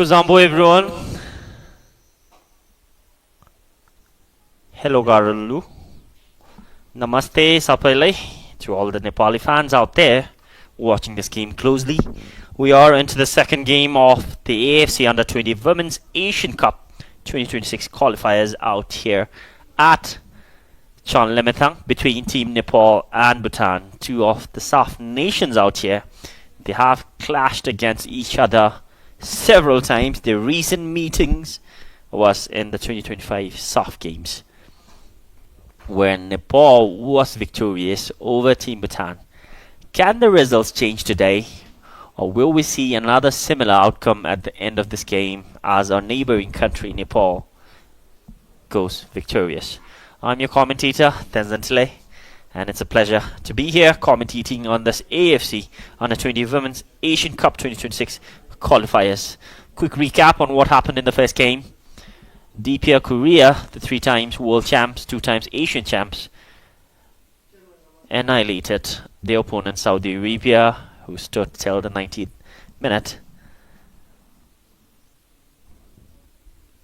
Kuzambo everyone. Hello Garulu. Namaste Sapalai to all the Nepali fans out there watching this game closely. We are into the second game of the AFC Under-20 Women's Asian Cup 2026 qualifiers out here at Chonlemetang between Team Nepal and Bhutan, two of the South nations out here. They have clashed against each other several times. The recent meetings was in the 2025 SAF games, where Nepal was victorious over Team Bhutan. Can the results change today, or will we see another similar outcome at the end of this game as our neighboring country Nepal goes victorious? I'm your commentator, Tenzin Tile, and it's a pleasure to be here commentating on this AFC Under-20 Women's Asian Cup 2026 qualifiers. Quick recap on what happened in the first game. DPR Korea, the 3 times world champs, 2 times Asian champs, annihilated their opponent Saudi Arabia, who stood till the 90th minute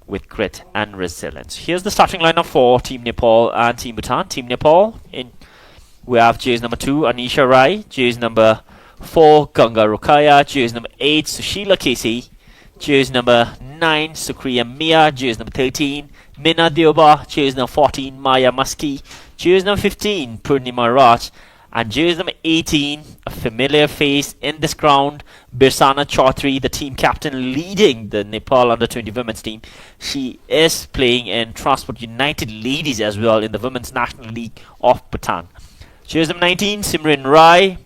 with grit and resilience. Here's the starting lineup for Team Nepal and Team Bhutan. Team Nepal, we have jersey number 2 Anisha Rai, jersey number 4 Ganga Rokaya, jersey number 8 Sushila Casey, jersey number 9 Sukriya Mia, jersey number 13 Mina Dioba, jersey number 14 Maya Maski, jersey number 15 Purnima Raj, and jersey number 18, a familiar face in this ground, Birsana Chaudhary, the team captain leading the Nepal Under-20 women's team. She is playing in Transport United Ladies as well in the Women's National League of Bhutan. Jersey number 19 Simran Rai,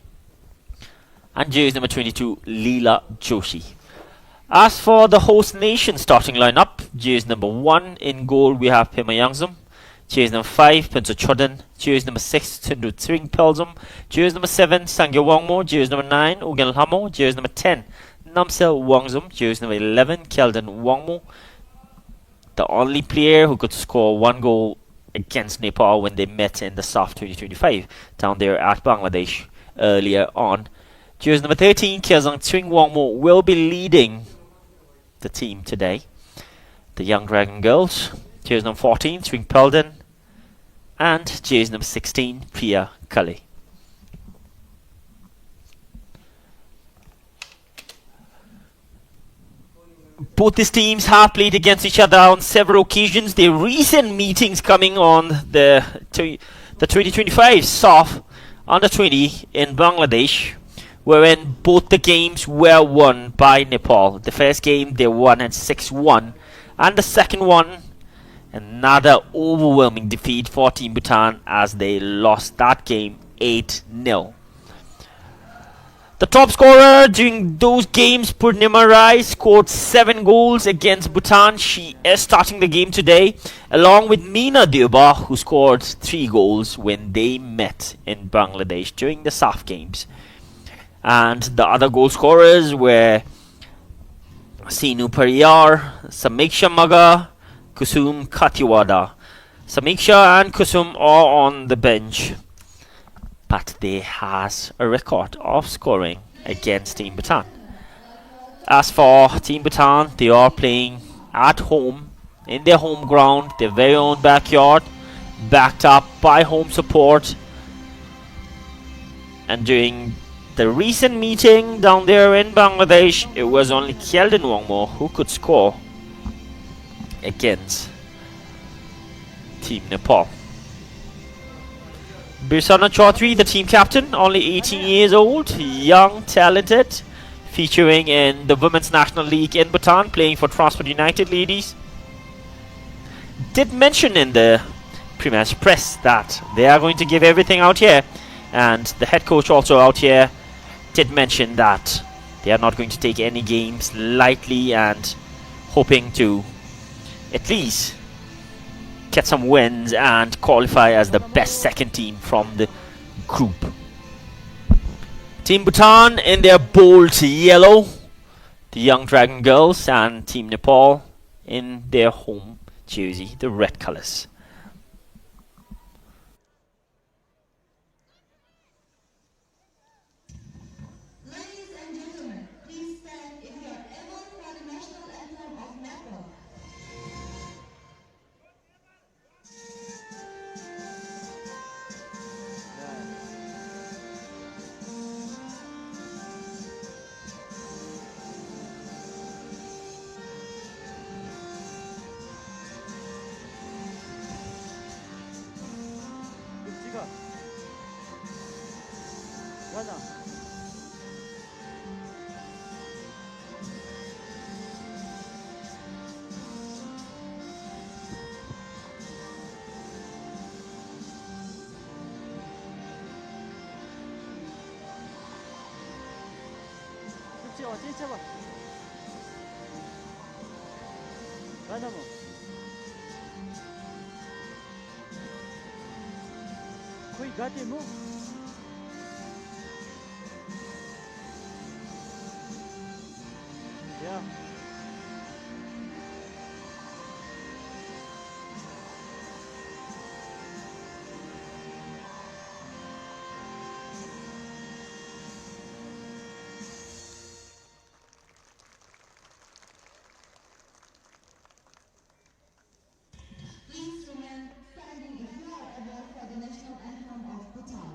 and jersey number 22 Leela Joshi. As for the host nation starting lineup, jersey number 1 in goal we have Pema Yangzum, jersey number 5 Pinso Chodan, jersey number 6 Tundu Tsring Pelzum, jersey number 7 Sangya Wangmo, jersey number 9 Ugal Hamo, jersey number 10 Namsel Wangzum, jersey number 11 Kelden Wangmo. The only player who could score 1 goal against Nepal when they met in the SAF 2025 down there at Bangladesh earlier on. Jersey number 13 Kiazang Tsring Wangmo will be leading the team today. The Young Dragon Girls, jersey number 14 Swing Pelden, and jersey number 16 Priya Kali. Both these teams have played against each other on several occasions. The recent meetings coming on the 2025 SAF Under-20 in Bangladesh, wherein both the games were won by Nepal. The first game they won at 6-1, and the second one another overwhelming defeat for Team Bhutan as they lost that game 8-0. The top scorer during those games, Purnima Rai, scored 7 goals against Bhutan. She is starting the game today, along with Meena Deuba, who scored 3 goals when they met in Bangladesh during the SAF games. And the other goal scorers were Sinu Pariyar, Samiksha Maga, Kusum Katiwada. Samiksha and Kusum are on the bench, but they has a record of scoring against Team Bhutan. As for Team Bhutan, they are playing at home, in their home ground, their very own backyard, backed up by home support. And during the recent meeting down there in Bangladesh, it was only Kyeldon Wangmo who could score against Team Nepal. Birsana Chaudhary, the team captain, only 18 years old, young, talented, featuring in the Women's National League in Bhutan, playing for Transport United Ladies, did mention in the pre-match press that they are going to give everything out here, and the head coach also out here did mention that they are not going to take any games lightly and hoping to at least get some wins and qualify as the best second team from the group. Team Bhutan in their bold yellow, the Young Dragon Girls, and Team Nepal in their home jersey, the red colors. Ladies and gentlemen, please stand if you are able for the national anthem. Please remain standing if you are able for the national anthem of Bhutan.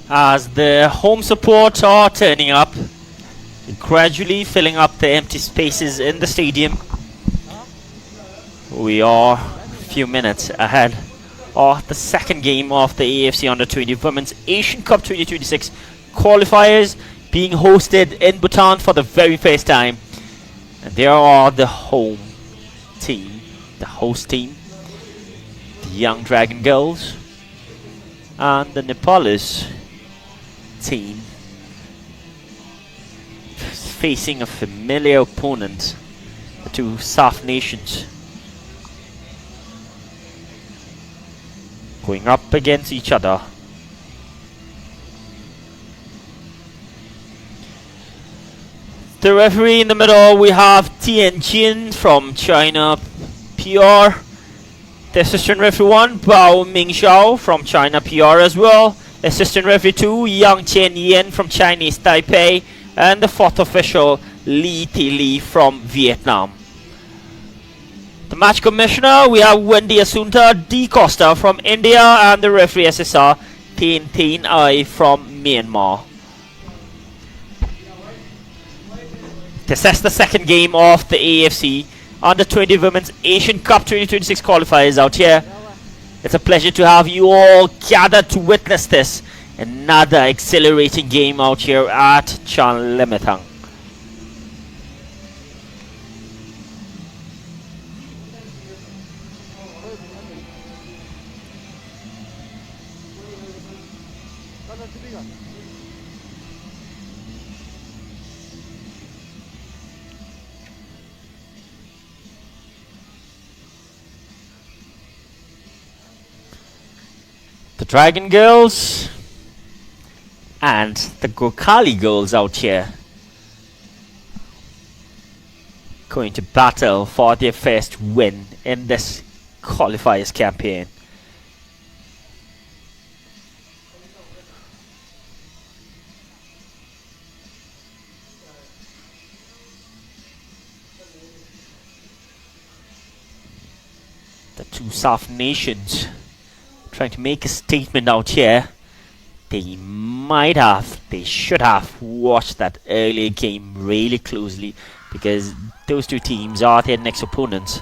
As the home support are turning up, gradually filling up the empty spaces in the stadium. We are a few minutes ahead of the second game of the AFC Under-20 Women's Asian Cup 2026 qualifiers being hosted in Bhutan for the very first time. And there are the home team, the host team, the Young Dragon Girls, and the Nepalese team facing a familiar opponent, the two South nations going up against each other. The referee in the middle, we have Tian Jin from China PR. The assistant referee 1, Bao Mingxiao from China PR as well. Assistant referee 2, Yang Chen Yen from Chinese Taipei. And the fourth official, Li Ti Li from Vietnam. The match commissioner, we have Wendy Asunta D. Costa from India. And the referee SSR, Tin Tin Ai from Myanmar. This is the second game of the AFC Under-20 Women's Asian Cup 2026 qualifiers out here. It's a pleasure to have you all gathered to witness this. Another exhilarating game out here at Chanlimitang. The Dragon Girls and the Gokali Girls out here going to battle for their first win in this qualifiers campaign. The two South nations trying to make a statement out here. They should have watched that earlier game really closely, because those two teams are their next opponents.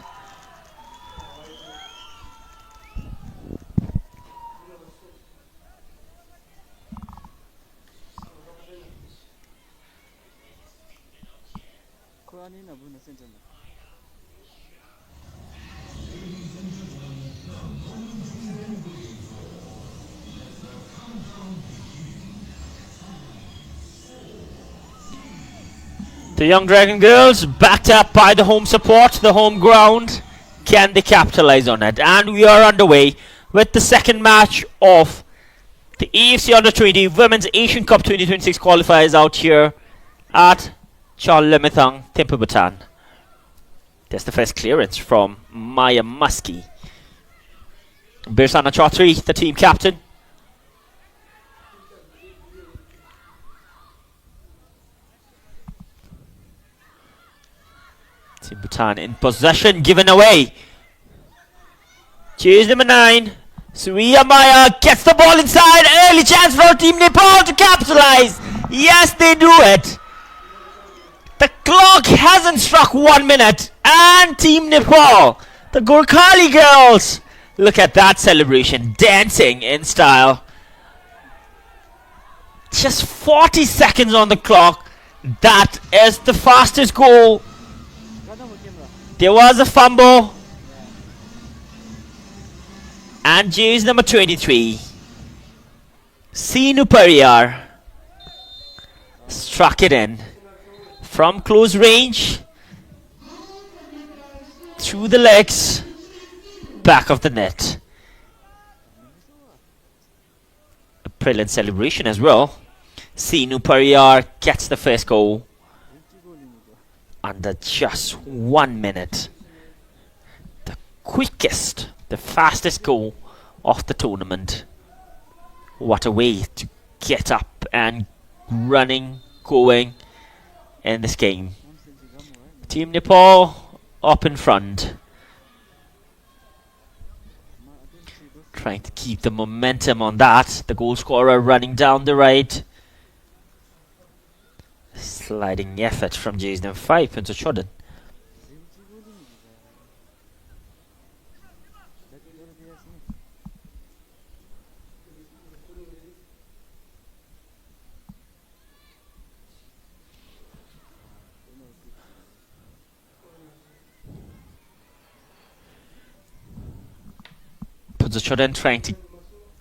The Young Dragon girls, backed up by the home support, the home ground. Can they capitalize on it? And we are underway with the second match of the AFC Under-20 Women's Asian Cup 2026 qualifiers out here at Charlemethang, Thimba, Bhutan. There's the first clearance from Maya Muskie. Birsana Chaudhary, the team captain. Team Bhutan in possession, given away. Chase number 9. Surya Maya gets the ball inside. Early chance for Team Nepal to capitalize. Yes, they do it. The clock hasn't struck 1 minute. And Team Nepal, the Gorkhali girls, look at that celebration, dancing in style. Just 40 seconds on the clock. That is the fastest goal. There was a fumble. And jersey number 23, Sinu Pariyar, struck it in from close range, through the legs, back of the net. A brilliant celebration as well. Sinu Pariyar gets the first goal under just 1 minute. The quickest, the fastest goal of the tournament. What a way to get up and running, going in this game. Team Nepal up in front, trying to keep the momentum on that. The goal scorer running down the right. Sliding effort from jersey number 5, Pinto Chodhan. Pinto Chodhan trying to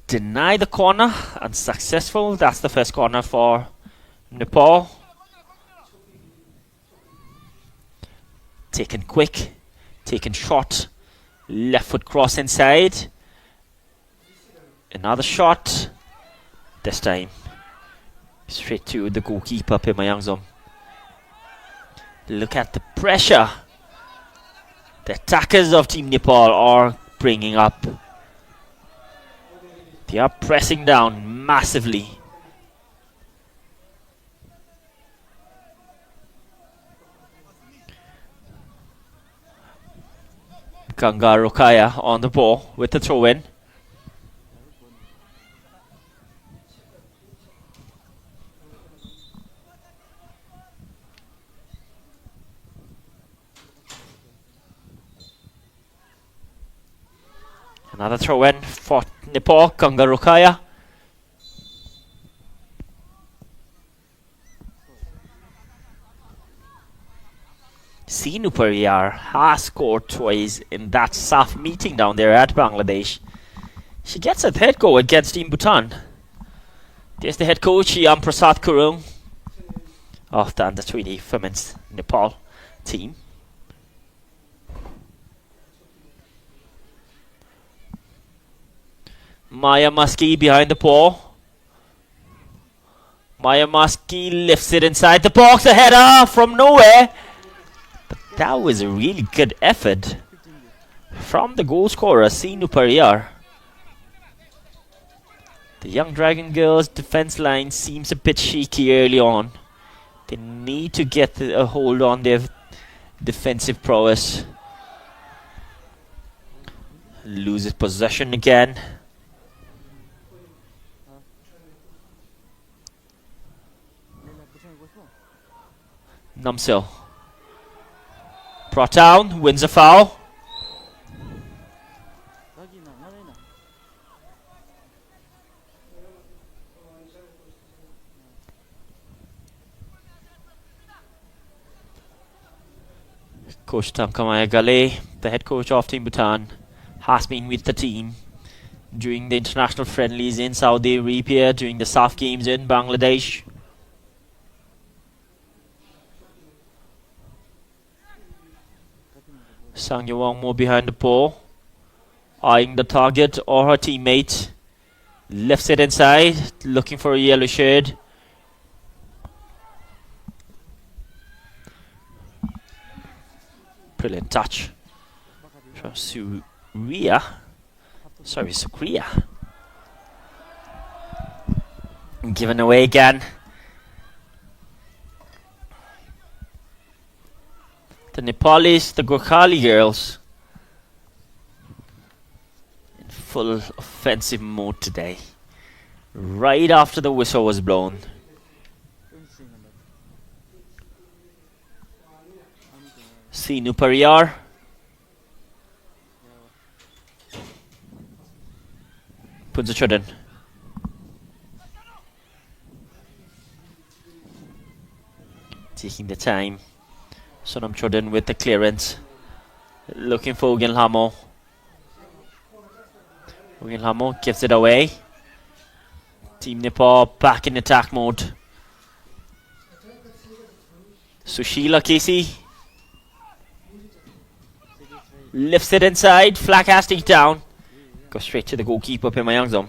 deny the corner, unsuccessful. That's the first corner for Nepal. Taken quick, taken shot, left foot cross inside. Another shot, this time straight to the goalkeeper, Pema Yangzom. Look at the pressure the attackers of Team Nepal are bringing up. They are pressing down massively. Ganga Rokaya on the ball with the throw in. Another throw in for Nepal, Ganga Rokaya. Sinu Pariyar has scored twice in that SAF meeting down there at Bangladesh. She gets a third goal against Team Bhutan. There's the head coach, Yam Prasad Kurung of the Under-20 Women's Nepal team. Maya Muskie behind the ball. Maya Muskie lifts it inside the box, a header from nowhere. That was a really good effort from the goal scorer, Sinu Pariyar. The Young Dragon girls' defense line seems a bit shaky early on. They need to get a hold on their defensive prowess. Loses possession again. Namsil. Brought down, wins a foul. Coach Tamkamaya Gale, the head coach of Team Bhutan, has been with the team during the international friendlies in Saudi Arabia, during the SAF games in Bangladesh. Sang Yawang more behind the ball, eyeing the target or her teammate. Lifts it inside, looking for a yellow shade. Brilliant touch from Suria. Given away again. The Nepalis, the Gorkhali girls, in full offensive mode today. Right after the whistle was blown. Sinu Pariyar. Punza Chodden. Taking the time. Sonam Chodden with the clearance. Looking for Ugenlhamo. Ugenlhamo gives it away. Team Nepal back in attack mode. Sushila Casey lifts it inside. Flag has to down. Go straight to the goalkeeper, Pemayangzom.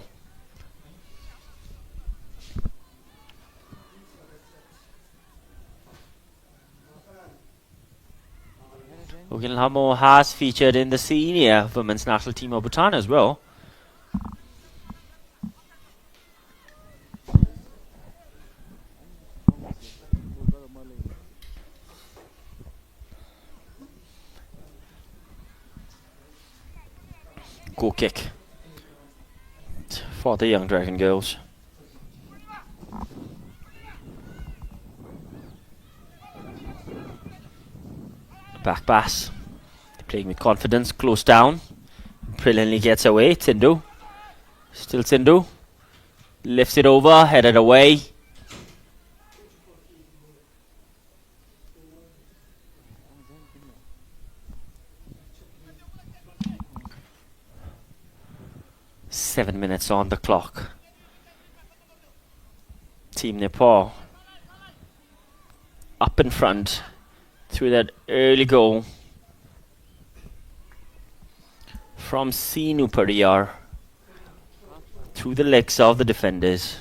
Ugenlhamo has featured in the senior women's national team of Bhutan as well. Goal kick for the young Dragon girls. Back pass. Playing with confidence, close down. Brilliantly gets away. Tsindu. Still Tsindu. Lifts it over, headed away. Seven minutes on the clock. Team Nepal up in front through that early goal from Sinu Pariyar through the legs of the defenders.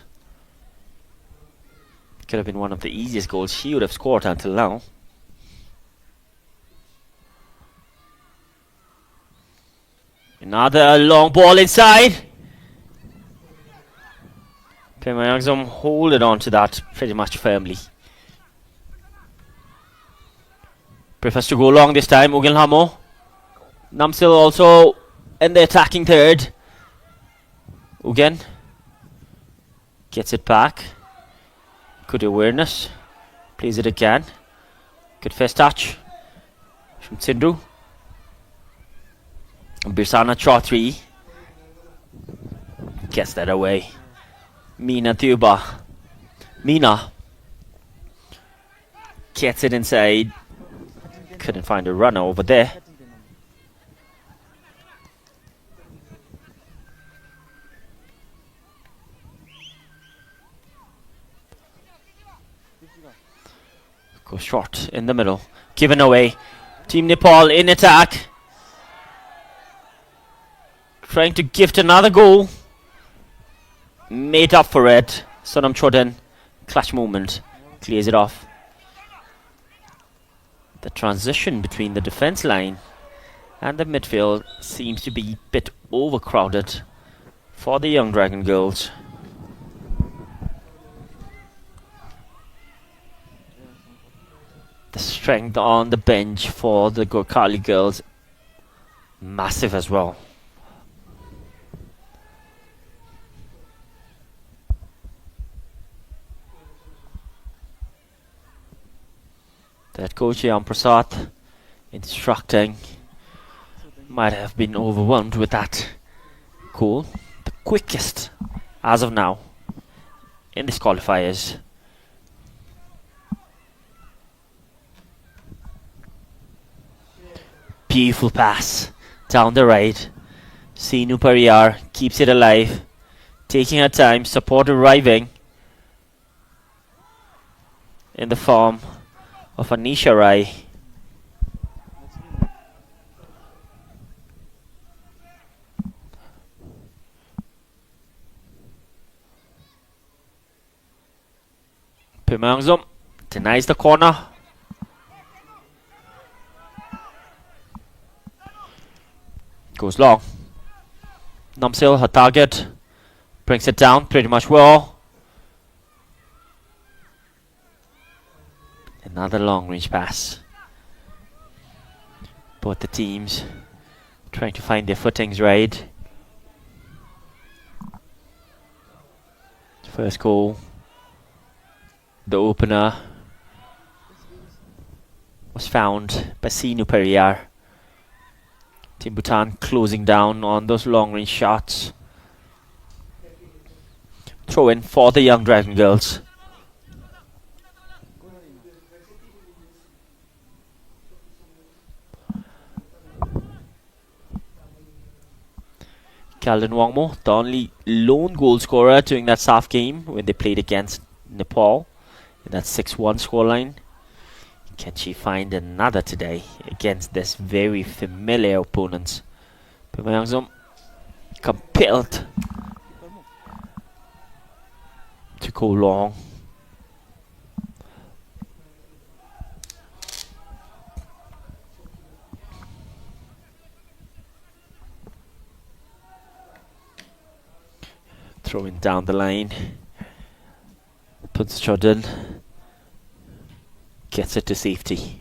Could have been one of the easiest goals she would have scored until now. Another long ball inside. Pemayangzom holding on to that pretty much firmly. Prefers to go long this time, Ugenlhamo. Namsil also in the attacking third. Ugen gets it back. Good awareness. Plays it again. Good first touch from Tsindu. Birsana Chaudhary gets that away. Meena Thuba. Meena gets it inside. Couldn't find a runner over there. Goes short in the middle. Given away. Team Nepal in attack. Trying to gift another goal. Made up for it. Sonam Chodden. Clutch moment. Clears it off. The transition between the defense line and the midfield seems to be a bit overcrowded for the young Dragon girls. The strength on the bench for the Gorkhali girls massive as well. That coach Yam Prasad instructing might have been overwhelmed with that goal. The quickest as of now in this qualifiers. Beautiful pass down the right. Sinu Pariyar keeps it alive. Taking her time, support arriving in the form of Anisha Rai. Pimangzum denies the corner. Goes long. Namsil, her target. Brings it down pretty much well. Another long range pass. Both the teams trying to find their footings right. First goal, the opener, was found by Sinu Periyar. Team Bhutan closing down on those long range shots. Throw in for the young Dragon Girls. Calden Wangmo, the only lone goal scorer during that SAF game when they played against Nepal in that 6-1 scoreline. Can she find another today against this very familiar opponent? Pimangzum compelled to go long. Throwing down the line. Puts Jordan. Gets it to safety.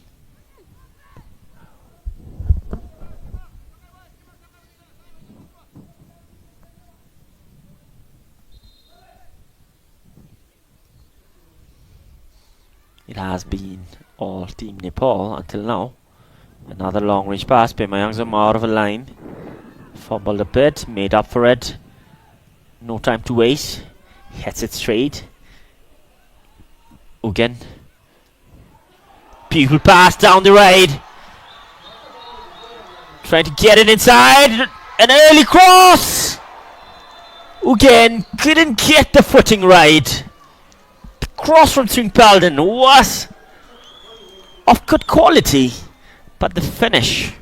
It has been all Team Nepal until now. Another long range pass. Pimangzum out of a line. Fumbled a bit. Made up for it. No time to waste. Hits it straight. Again. Beautiful pass down the right. Trying to get it inside. An early cross. Again, couldn't get the footing right. The cross from Sringpalden was of good quality, but the finish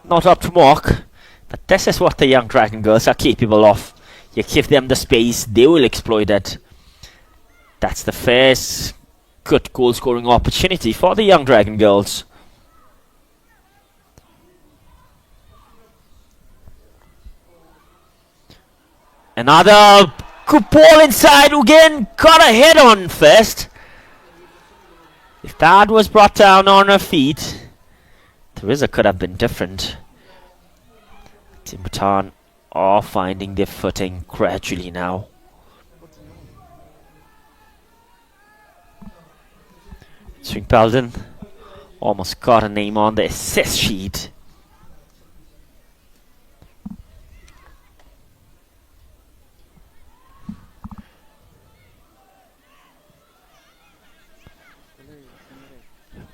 not up to mark. But this is what the young Dragon Girls are capable of. You give them the space, they will exploit it. That's the first good goal scoring opportunity for the young Dragon Girls. Another good ball inside. Again, got a head on first. If that was brought down on her feet, the result could have been different. Team Bhutan are finding their footing gradually now. Sringpalden almost got a name on the assist sheet.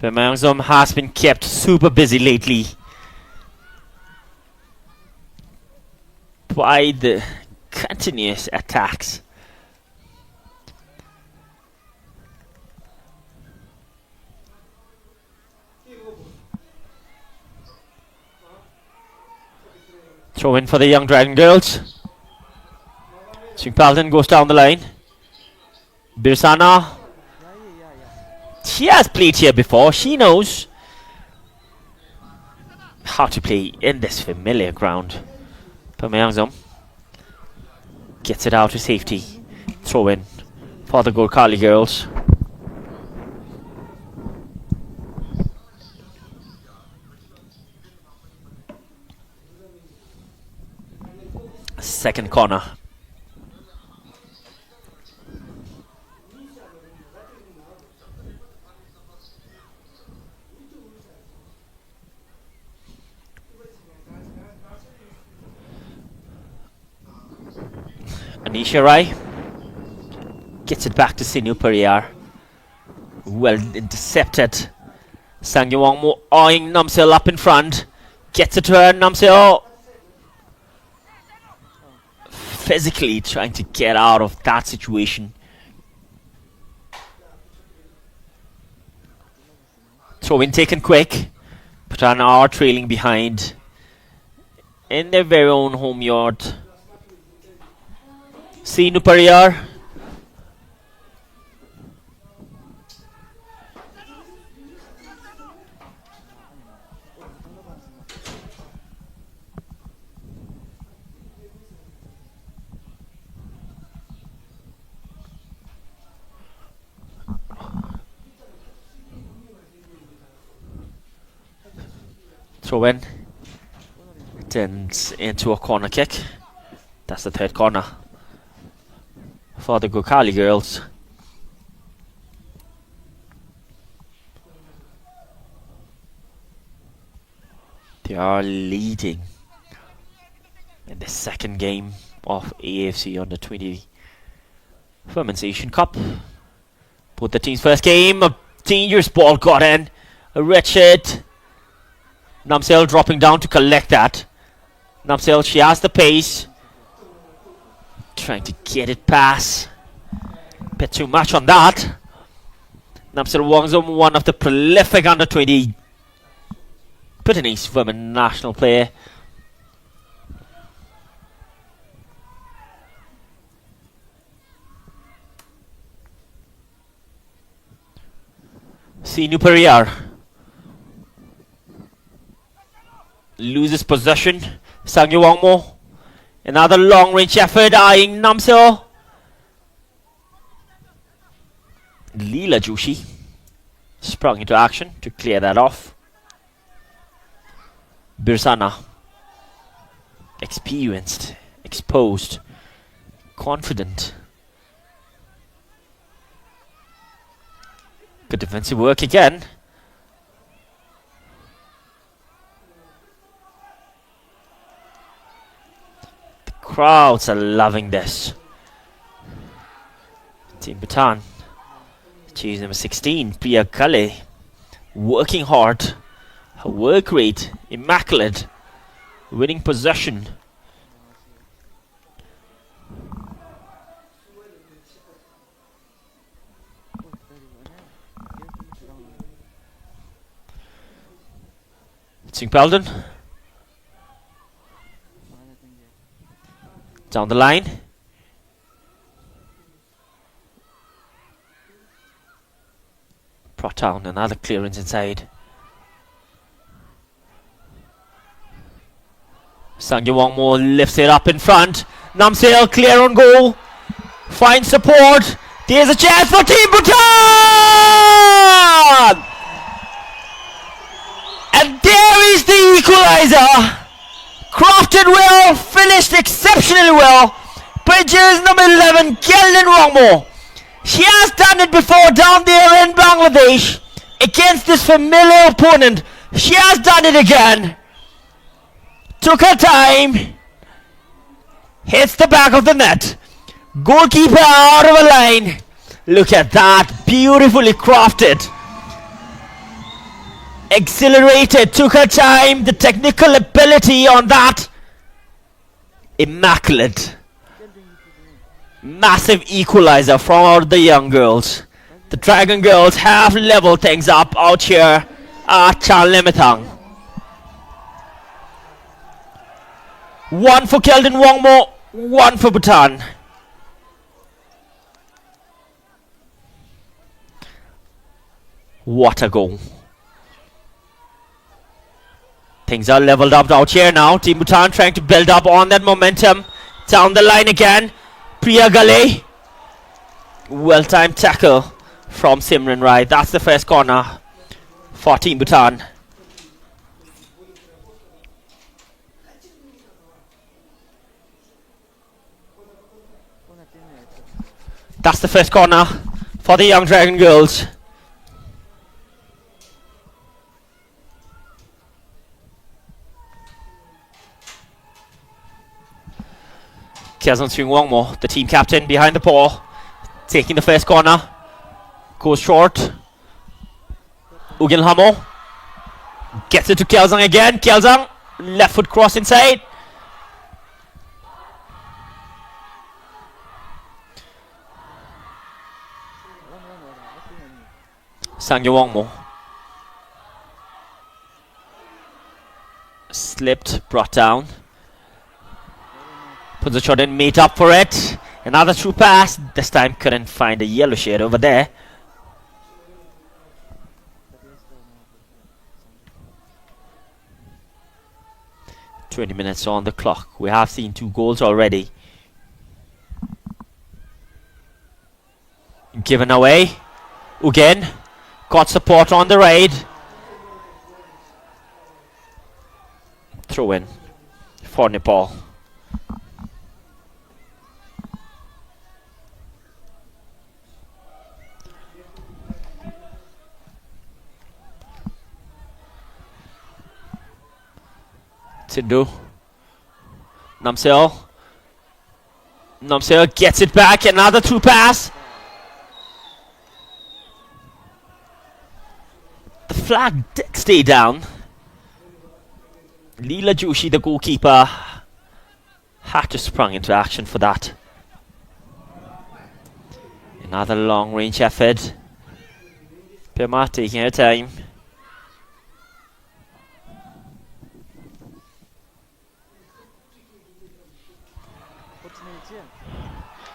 Pimangzum has been kept super busy lately by the continuous attacks. Throw in for the young Dragon Girls. Sringpalden goes down the line. Birsana. She has played here before. She knows how to play in this familiar ground. Pimangzum gets it out to safety. Throw in for the Gorkhali Girls. Second corner. Anisha Rai gets it back to Sinu Periyar. Well intercepted. Sangyawangmo eyeing Namsil up in front. Gets it to her. Namsil physically trying to get out of that situation. Throw in taken quick. Bhutan are trailing behind in their very own home yard. Sinu Periyar Throw in. Turns into a corner kick. That's the third corner for the Gokali girls. They are leading in the second game of AFC Under 20 Women's Asian Cup. Both the teams' first game, a dangerous ball got in. Richard Namsel dropping down to collect that. Namsel, she has the pace. Trying to get it past. Bit too much on that. Namsel Wongzom, one of the prolific under 20 Bhutanese women national player. Sinu Periyar loses possession. Sangyu Wangmo, another long range effort eyeing Namsel. Leela Joshi sprung into action to clear that off. Birsana, experienced, exposed, confident. Good defensive work again. The crowds are loving this. Team Bhutan, cheese number 16, Priya Kale, working hard. Her work rate, immaculate. Winning possession. Singh Peldon. Down the line. Brought down, another clearance inside. Sangyu Wangmo lifts it up in front. Namsel clear on goal. Finds support. There's a chance for Team Bhutan! And there is the equalizer. Crafted well, finished exceptionally well. Bridges number 11, Kelvin Wangmo. She has done it before down there in Bangladesh against this familiar opponent. She has done it again. Took her time. Hits the back of the net. Goalkeeper out of a line. Look at that. Beautifully crafted. Accelerated. Took her time. The technical ability on that. Immaculate. Massive equalizer from the young girls. The Dragon girls have leveled things up out here at Chanlimitang. One for Kelvin Wangmo, one for Bhutan. What a goal. Things are leveled up out here now. Team Bhutan trying to build up on that momentum. Down the line again. Priya Gale. Well-timed tackle from Simran Rai. That's the first corner for Team Bhutan. That's the first corner for the young Dragon girls. Kiazan Swing Wangmo, the team captain, behind the ball, taking the first corner. Goes short. Ugin Hamo gets it to Kielzang again. Kielzang, left foot cross inside. Sangyu Wangmo slipped, brought down. Puts the shot in, mate up for it. Another through pass. This time couldn't find a yellow shade over there. "20 minutes on the clock. We have seen 2 goals already. Given away. Again. Got support on the raid. Throw in for Nepal. Sindhu. Namsel gets it back. Another through pass. The flag did stay down. Leela Joshi, the goalkeeper, had to sprung into action for that. Another long range effort. Pema taking her time.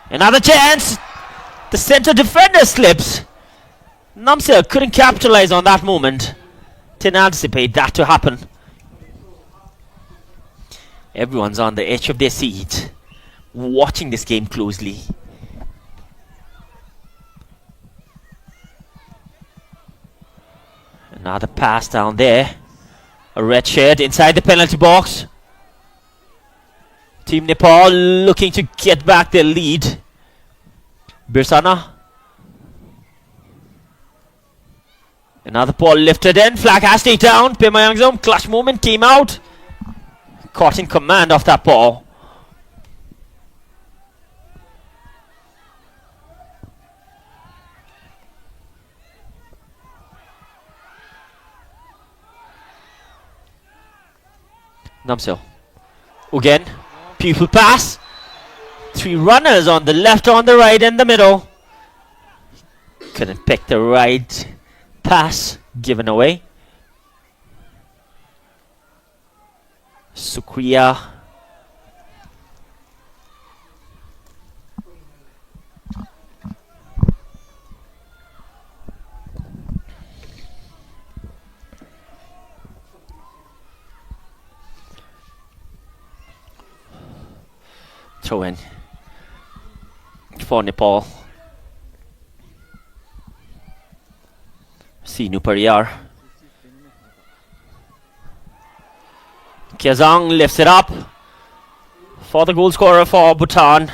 Another chance. The centre defender slips. Namsel couldn't capitalize on that moment. Didn't anticipate that to happen. Everyone's on the edge of their seat, watching this game closely. Another pass down there. A red shirt inside the penalty box. Team Nepal looking to get back their lead. Birsana. Another ball lifted in. Flag has stayed down. Pema Yangzom, clutch moment, came out. Caught in command of that ball. Namsel. Again. Pupil pass. 3 runners on the left, on the right, and the middle. Couldn't pick the right pass. Given away. Sukriya. Throw in for Nepal. Sinu Pariyar. Kiazang lifts it up for the goal scorer for Bhutan.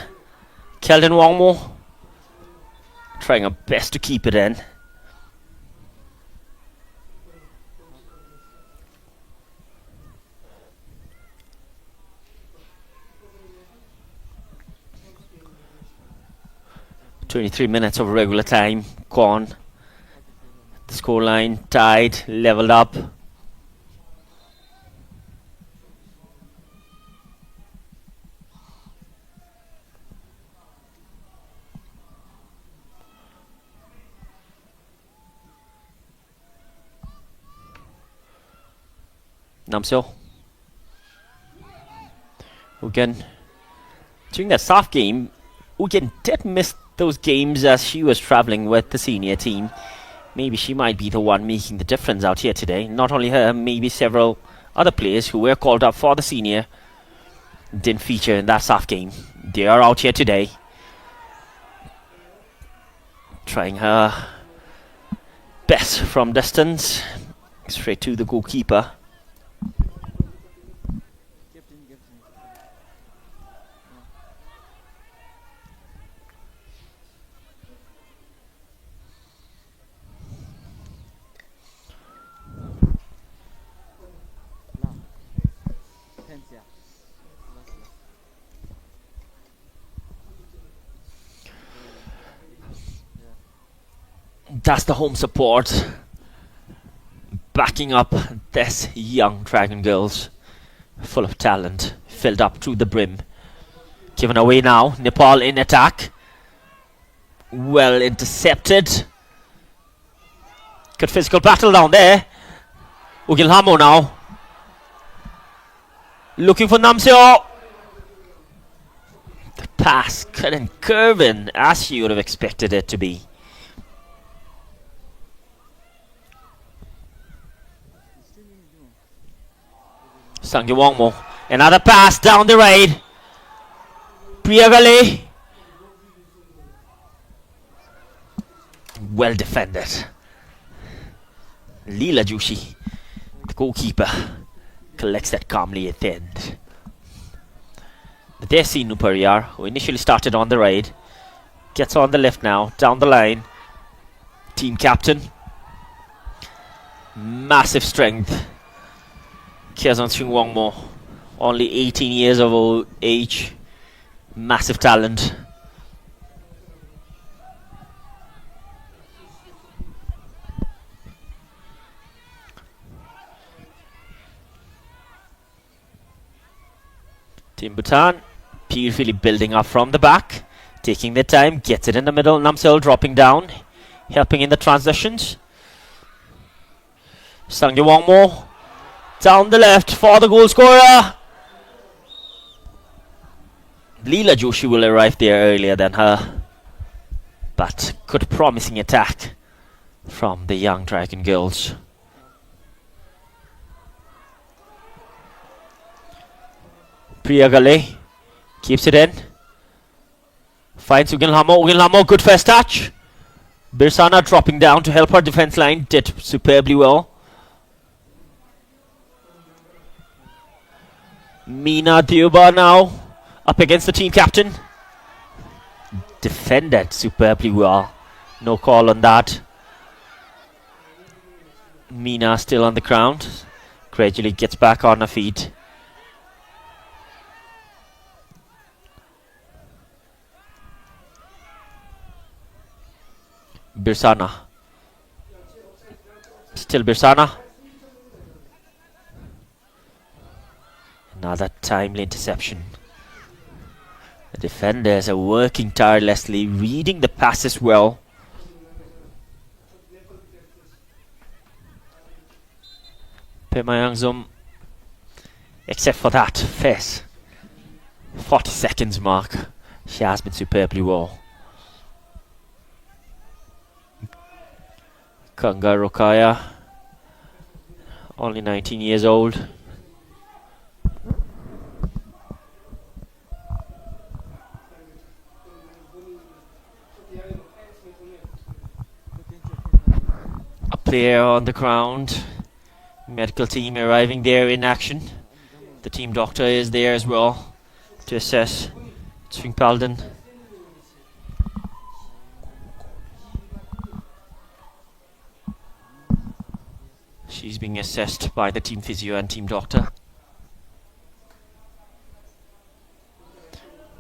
Keldon Wangmo trying her best to keep it in. .23 of regular time gone. The scoreline tied, leveled up. Namsel. Again, during that soft game, Ugen did miss those games as she was travelling with the senior team. Maybe she might be the one making the difference out here today. Not only her, maybe several other players who were called up for the senior didn't feature in that soft game. They are out here today, trying her best from distance, straight to the goalkeeper. That's the home support backing up this young Dragon Girls, full of talent, filled up to the brim. Given away now, Nepal in attack. Well intercepted. Good physical battle down there. Ugilhamo now. Looking for Namseo. The pass couldn't curve in as you would have expected it to be. Sangye Wongmo. Another pass down the right. Priyagale. Well defended. Leela Joshi, the goalkeeper, collects that calmly at the end. There's Sinu Pariyar, who initially started on the right, gets on the left now, down the line. Team captain. Massive strength. Kiazan Wongmo, only 18 years of age. Massive talent. Team Bhutan beautifully building up from the back, taking their time, gets it in the middle. Namsel dropping down, helping in the transitions. Sangye Wongmo down the left for the goal scorer. Leela Joshi will arrive there earlier than her, but good promising attack from the young Dragon girls. Priya Gale keeps it in, finds Uginlamo, good first touch. Birsana dropping down to help her defense line, did superbly well. Meena Dhimba now up against the team captain. Defended superbly well. No call on that. Meena still on the ground. Gradually gets back on her feet. Birsana. Still Birsana. Another timely interception. The defenders are working tirelessly, reading the passes well. Pemayangzum, except for that first 40 seconds mark, she has been superbly well. Kanga Rokaya, only 19 years old. A player on the ground. Medical team arriving there in action. The team doctor is there as well to assess Svingpalden. She's being assessed by the team physio and team doctor.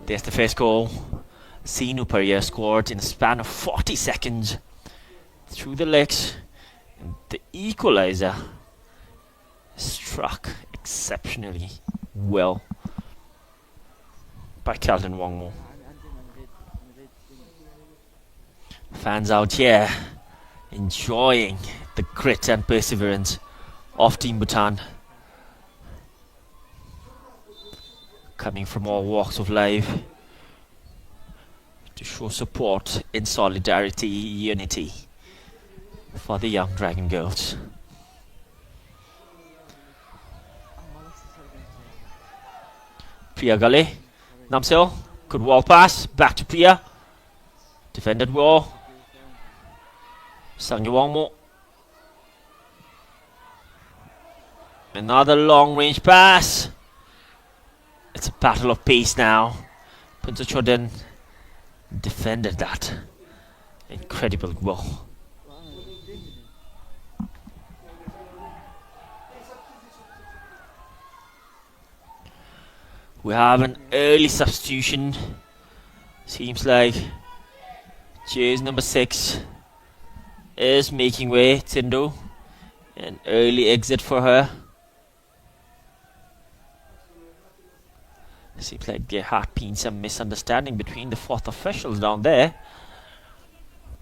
There's the first goal. Sinu Pariyar scored in a span of 40 seconds through the legs. And the equalizer struck exceptionally well by Kelton Wongmo. Fans out here enjoying the grit and perseverance of Team Bhutan, coming from all walks of life to show support in solidarity, unity for the young Dragon girls. Priya Gale, Namsel, good wall pass, back to Priya, defended well. Sangye Wongmo, another long range pass. It's a battle of pace now. Punta Choden defended that. Incredible goal. We have an early substitution. Seems like jersey number 6 is making way. Tindo, an early exit for her. Seems like there had been some misunderstanding between the 4th officials down there.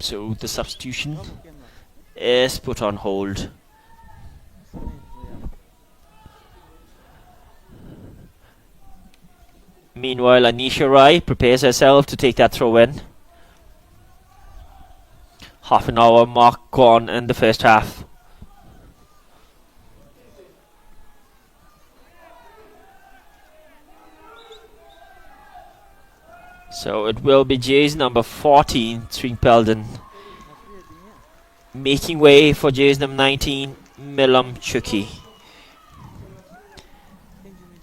So the substitution is put on hold. Meanwhile, Anisha Rai prepares herself to take that throw in. Half an hour mark gone in the first half. So it will be jersey number 14, Svingpalden, making way for jersey number 19, Milam Chuki.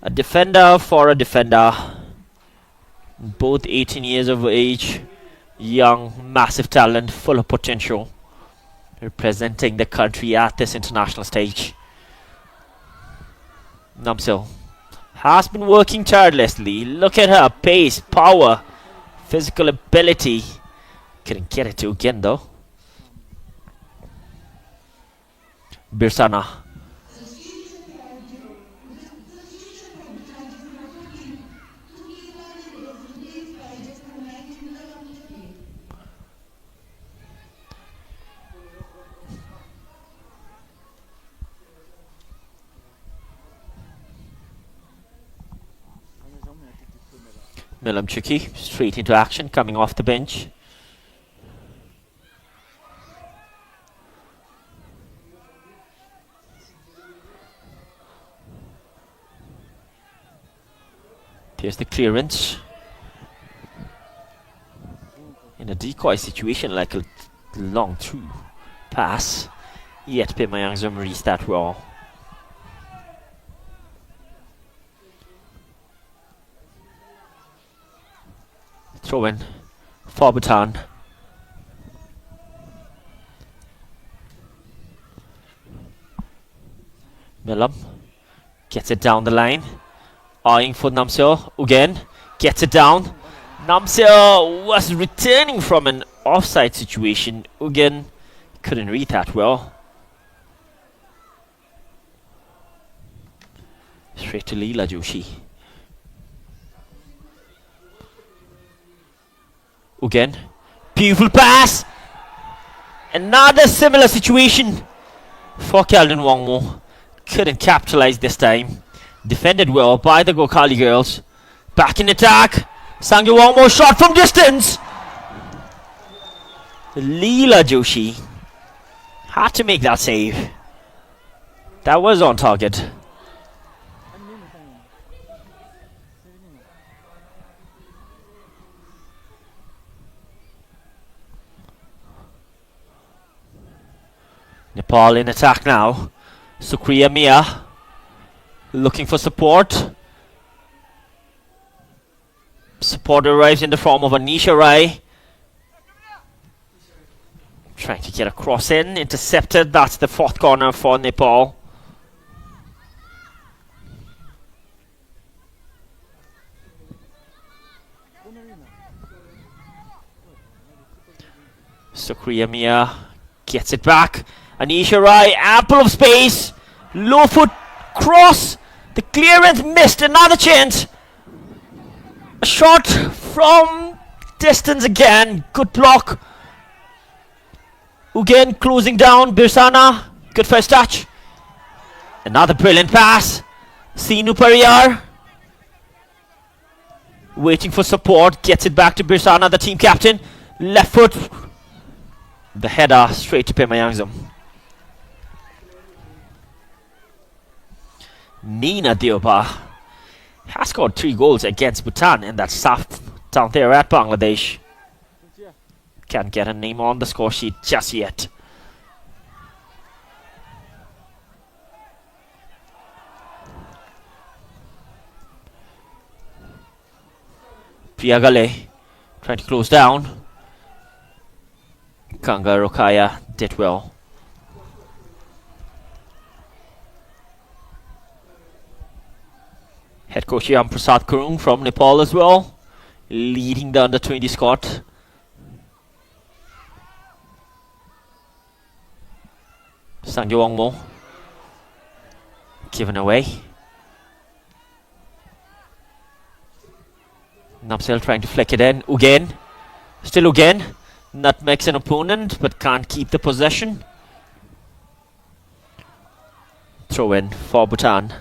A defender for a defender. Both 18 years of age. Young, massive talent, full of potential. Representing the country at this international stage. Namsil has been working tirelessly. Look at her pace, power, physical ability. Couldn't get it to again though. Birsana. Milamchuki straight into action, coming off the bench. There's the clearance. In a decoy situation, like a long through pass. Yet Pemayangzum reached that well. Throw in for Bhutan. Milam gets it down the line. Eyeing for Namseo. Again gets it down. Namseo was returning from an offside situation. Again couldn't read that well. Straight to Leela Joshi. Again, beautiful pass. Another similar situation for Kelvin Wongmo. Couldn't capitalize this time. Defended well by the Gokali girls. Back in attack. Sangyu Wongmo shot from distance. Leela Joshi had to make that save. That was on target. Nepal in attack now. Sukriya Mia looking for support. Support arrives in the form of Anisha Rai. Trying to get a cross in. Intercepted. That's the fourth corner for Nepal. Sukriya Mia gets it back. Anisha Rai, ample of space. Low foot cross. The clearance missed. Another chance. A shot from distance again. Good block. Again closing down. Birsana. Good first touch. Another brilliant pass. Sinu Pariyar. Waiting for support. Gets it back to Birsana, the team captain. Left foot. The header straight to Pemayangzum. Nina Dioba has scored 3 goals against Bhutan in that south down there at Bangladesh. Can't get a name on the score sheet just yet. Priyagale trying to close down. Kanga Rokaya did well. Head coach Yam Prasad Kurung from Nepal as well, leading the under-20 squad. Sangyo Wongmo given away. Namsel trying to flick it in. Again. Still again. Nutmegs an opponent but can't keep the possession. Throw in for Bhutan.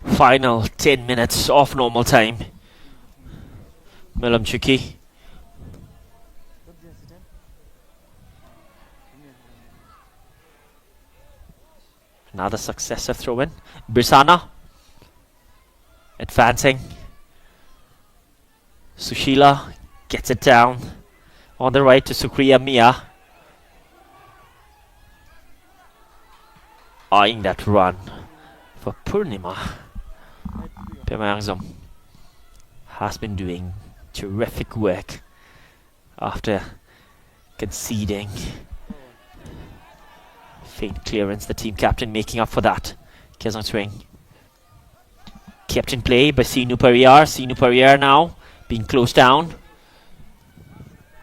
Final 10 minutes of normal time. Milamchuki. Another successive throw in. Birsana advancing. Sushila Gets it down on the right to Sukriya Mia. Eyeing that run for Purnima. Pema has been doing terrific work after conceding. Faint clearance, the team captain making up for that. Kezang swing. Kept in play by Sinu Pariyar. Sinu Pariyar now being closed down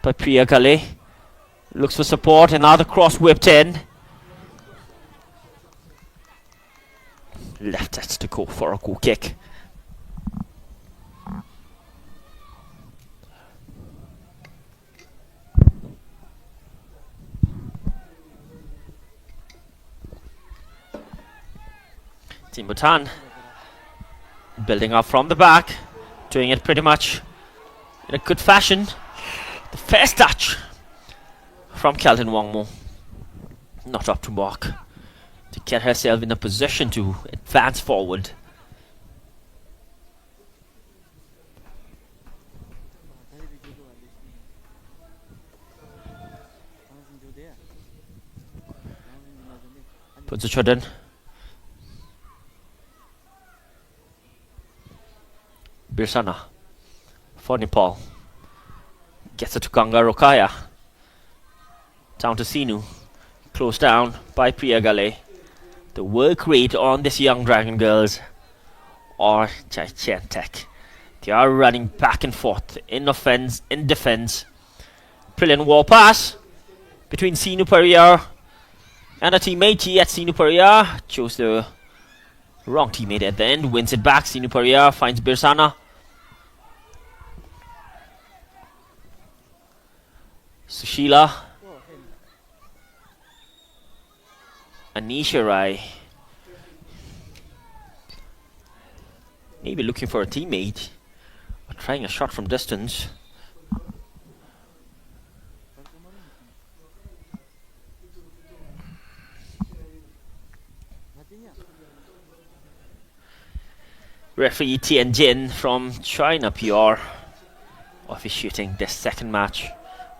by Priya Gale. Looks for support, another cross whipped in. Left it to go for a goal kick. Team Bhutan building up from the back, doing it pretty much in a good fashion. The first touch from Kelvin Wangmo, not up to mark to get herself in a position to advance forward. Puts it in. Birsana for Nepal. Gets it to Ganga Rokaya. Down to Sinu. Closed down by Priya Gale. The work rate on this young Dragon girls are gigantic. They are running back and forth in offense, in defense. Brilliant wall pass between Sinu Pariyar and a teammate. Yet Sinu Pariyar chose the wrong teammate at the end. Wins it back. Sinu Pariyar finds Birsana. Sushila. Anisha Rai. Maybe looking for a teammate. Or trying a shot from distance. Referee Tian Jin from China PR officiating the second match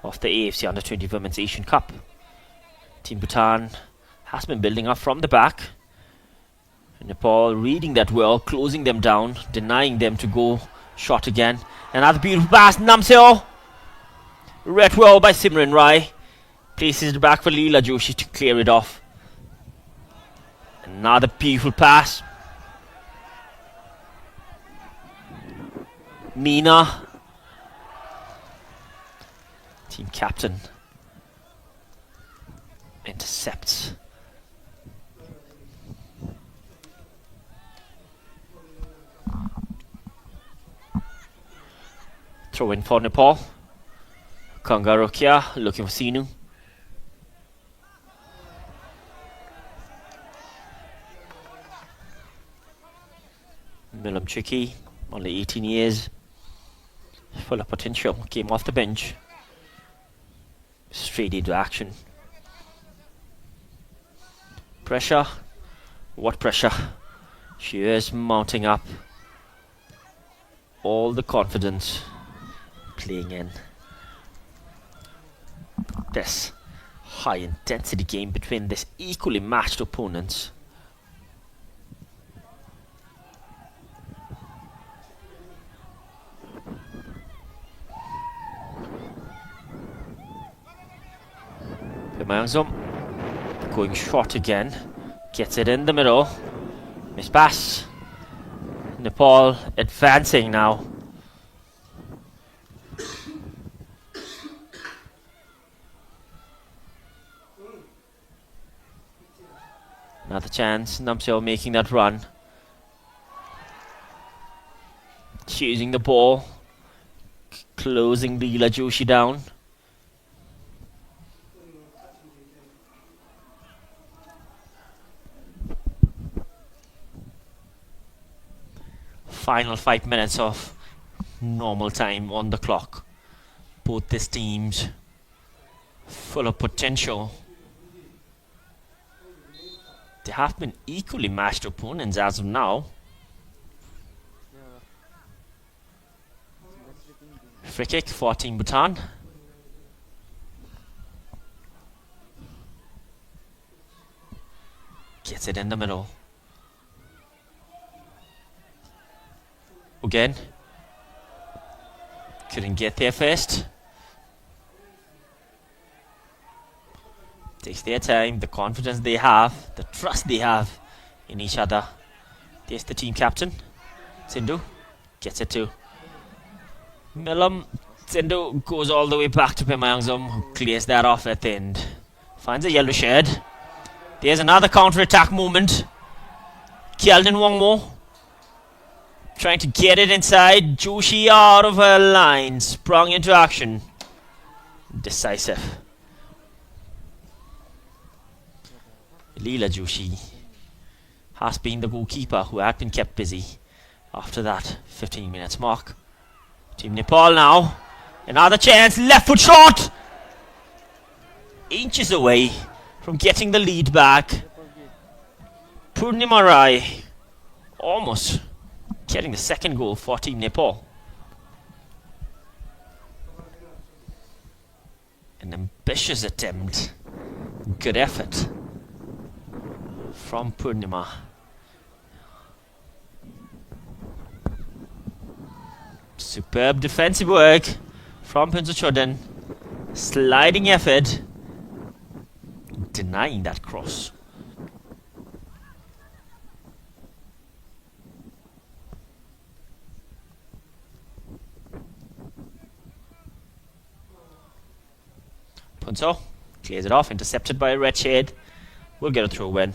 of the AFC Under-20 Women's Asian Cup. Team Bhutan has been building up from the back. Nepal reading that well, closing them down, denying them to go shot again. Another beautiful pass, Namseo. Read well by Simran Rai. Places it back for Leela Joshi to clear it off. Another beautiful pass. Meena. Team captain intercepts. Throw in for Nepal. Kangarokia looking for Sinu. Milam Chiki, only 18 years. Full of potential. Came off the bench. Straight into action. Pressure. What pressure? She is mounting up. All the confidence playing in this high intensity game between this equally matched opponents. Pemangzom going short again, gets it in the middle. Miss pass. Nepal advancing now. Another chance. Namseo making that run. Chasing the ball. Closing Leela Joshi down. Final 5 minutes of normal time on the clock. Both these teams full of potential. They have been equally matched opponents as of now. Free kick for Team Bhutan. Gets it in the middle. Again. Couldn't get there first. Takes their time, the confidence they have, the trust they have in each other. There's the team captain. Sindhu gets it too. Milam. Sindhu goes all the way back to Pemayangzum, who clears that off at the end. Finds a yellow shed. There's another counter-attack movement. Kyalden Wongmo trying to get it inside. Joshi out of her line, sprung into action. Decisive. Leela Joshi has been the goalkeeper who had been kept busy after that 15 minutes mark. Team Nepal now. Another chance, left foot shot! Inches away from getting the lead back. Purnima Rai almost getting the second goal for Team Nepal. An ambitious attempt. Good effort from Purnima. Superb defensive work from Pinsuchodan. Sliding effort. Denying that cross. Punso clears it off, intercepted by a red shade. We'll get a throw in.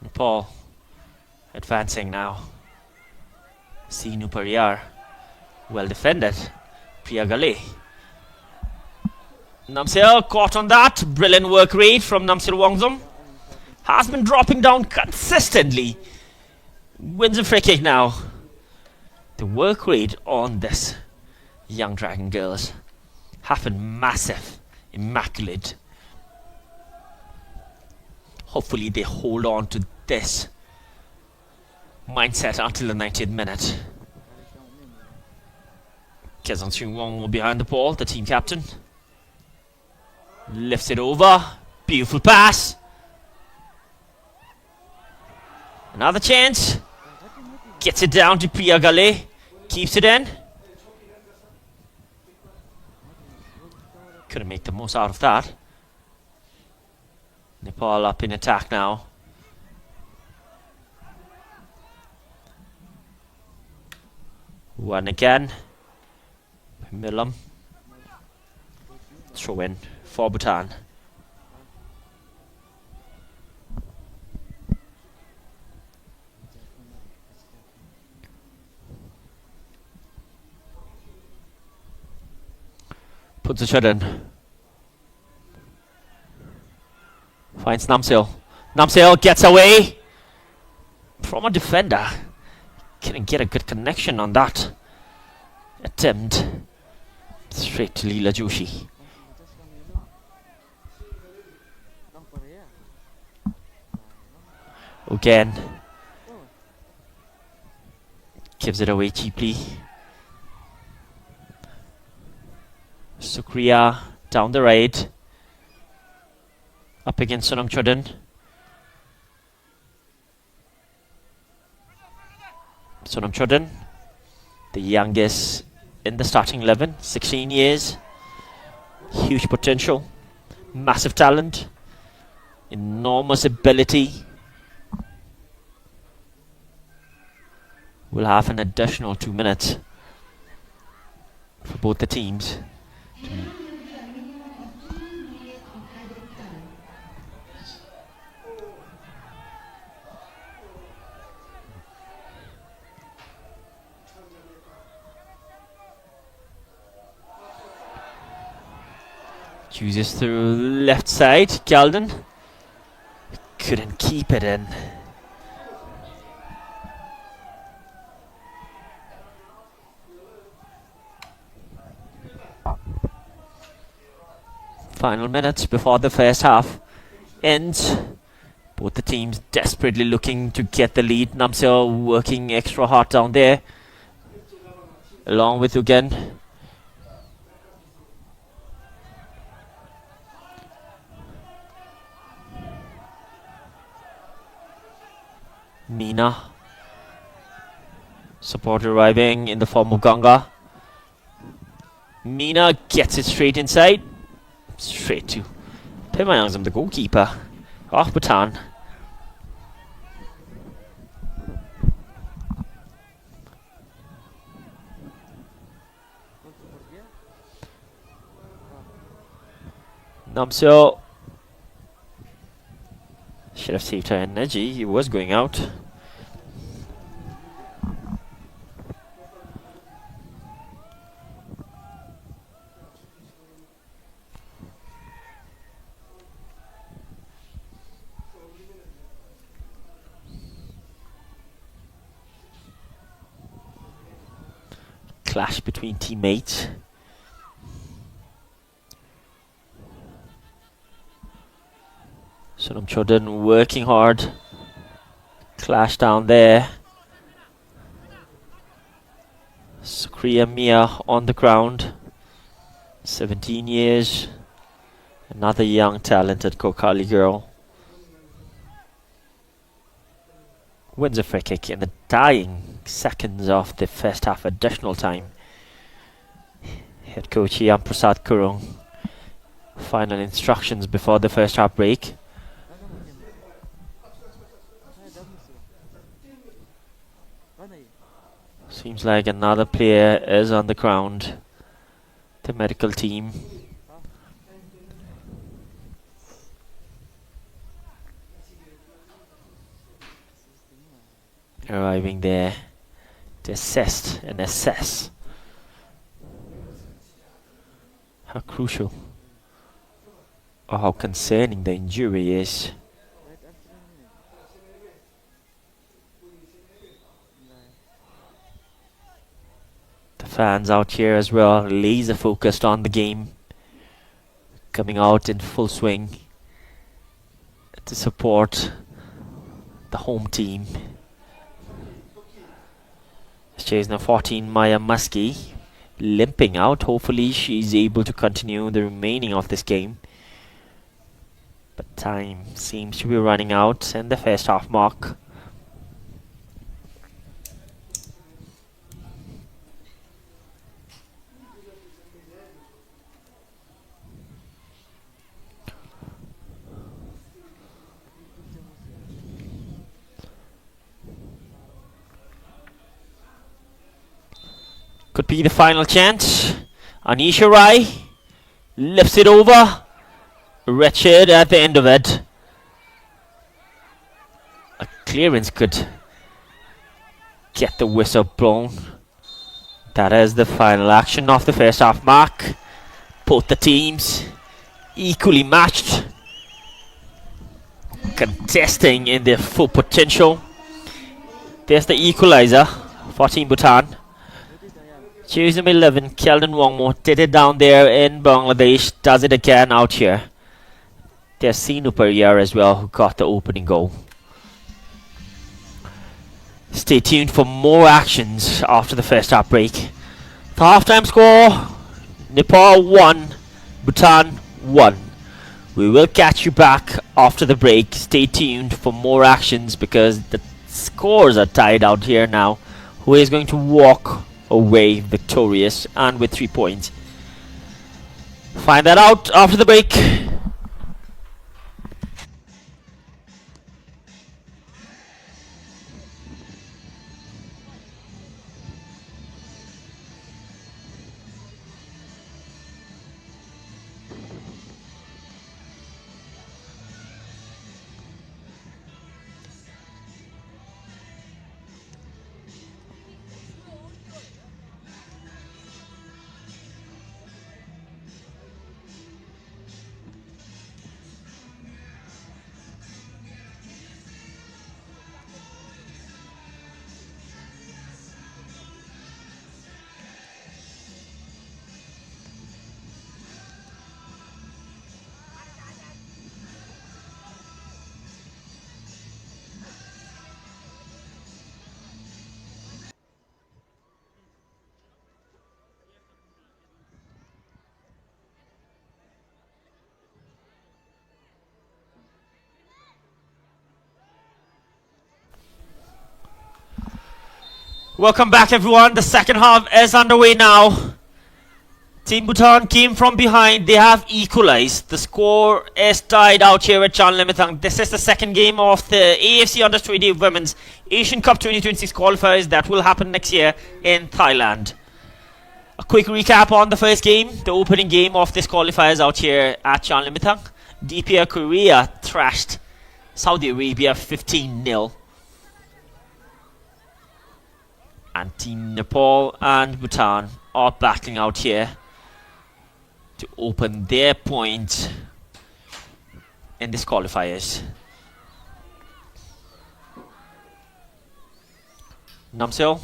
Nepal advancing now. Sinu Pariyar. Well defended. Priyagale. Namsir caught on that. Brilliant work rate from Namsir Wongzum. Has been dropping down consistently. Wins a free kick now. The work rate on this young Dragon girls have been massive. Immaculate. Hopefully they hold on to this mindset until the 90th minute. Kezan Chungwong behind the ball, the team captain. Lifts it over. Beautiful pass. Another chance. Gets it down to Priya Gale. Keeps it in. Couldn't make the most out of that. Nepal up in attack now. One again. Milam. Throw in for Bhutan. Puts a shot in. Finds Namsil. Namsil gets away from a defender. Couldn't get a good connection on that attempt. Straight to Leela Joshi. Again. Gives it away cheaply. Sukriya down the right. Up against Sonam Chodhan. Sonam Chodhan, the youngest in the starting 11, 16 years. Huge potential, massive talent, enormous ability. We'll have an additional 2 minutes for both the teams. Chooses through left side, Galden. Couldn't keep it in. Final minutes before the first half ends. Both the teams desperately looking to get the lead. Namseo working extra hard down there, along with Ugen. Mina. Support arriving in the form of Ganga. Mina gets it straight inside. Straight to Pimayangzam, the goalkeeper of Bhutan. Namseo should have saved her energy. He was going out. Clash between teammates. Sonam Chodhan working hard. Clash down there. Sukriya Mia on the ground. 17 years. Another young talented Kokali girl. Wins a free kick in the dying seconds of the first half additional time. Head coach Yam Prasad Kurung. Final instructions before the first half break. Seems like another player is on the ground. The medical team. Arriving there to assess and assess how crucial or how concerning the injury is. The fans out here as well, laser focused on the game, coming out in full swing to support the home team. She's now 14, Maya Muskie, limping out. Hopefully she's able to continue the remaining of this game. But time seems to be running out in the first half mark. Could be the final chance. Anisha Rai lifts it over. Wretched at the end of it. A clearance could get the whistle blown. That is the final action of the first half mark. Both the teams equally matched, contesting in their full potential. There's the equalizer for Team Bhutan. Choose number 11, Keldon Wongmo, did it down there in Bangladesh, does it again out here. There's Sinu Periyar as well, who got the opening goal. Stay tuned for more actions after the first half break. The halftime score, Nepal 1, Bhutan 1. We will catch you back after the break. Stay tuned for more actions because the scores are tied out here now. Who is going to walk away victorious and with 3 points? Find that out after the break. Welcome back, everyone. The second half is underway now. Team Bhutan came from behind. They have equalized. The score is tied out here at Chanlimitang. This is the second game of the AFC Under-20 Women's Asian Cup 2026 qualifiers that will happen next year in Thailand. A quick recap on the first game, the opening game of this qualifiers out here at Chanlimitang. DPR Korea thrashed Saudi Arabia 15-0. And Team Nepal and Bhutan are battling out here to open their point in this qualifiers. Namseo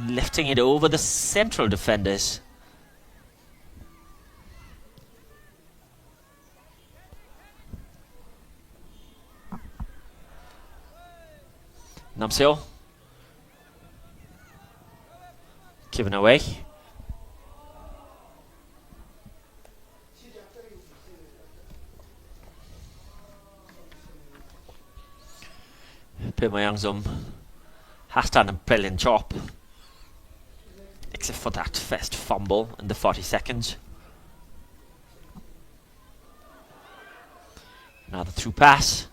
lifting it over the central defenders. Namseo given away. Pimayangzum has done a brilliant job, except for that first fumble in the 42nd. Another through pass.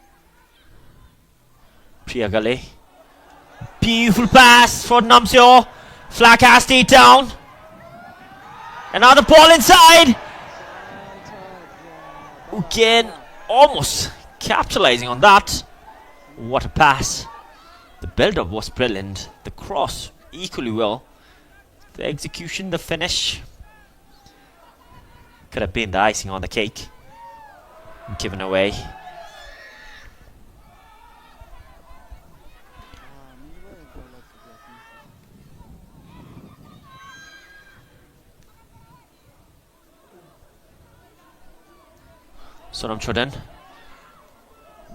Priyagale. Beautiful pass for Namseo. Flag has stayed down. Another ball inside. Again, almost capitalizing on that. What a pass. The build-up was brilliant. The cross equally well. The execution, the finish could have been the icing on the cake. Given away. Sonam Choden.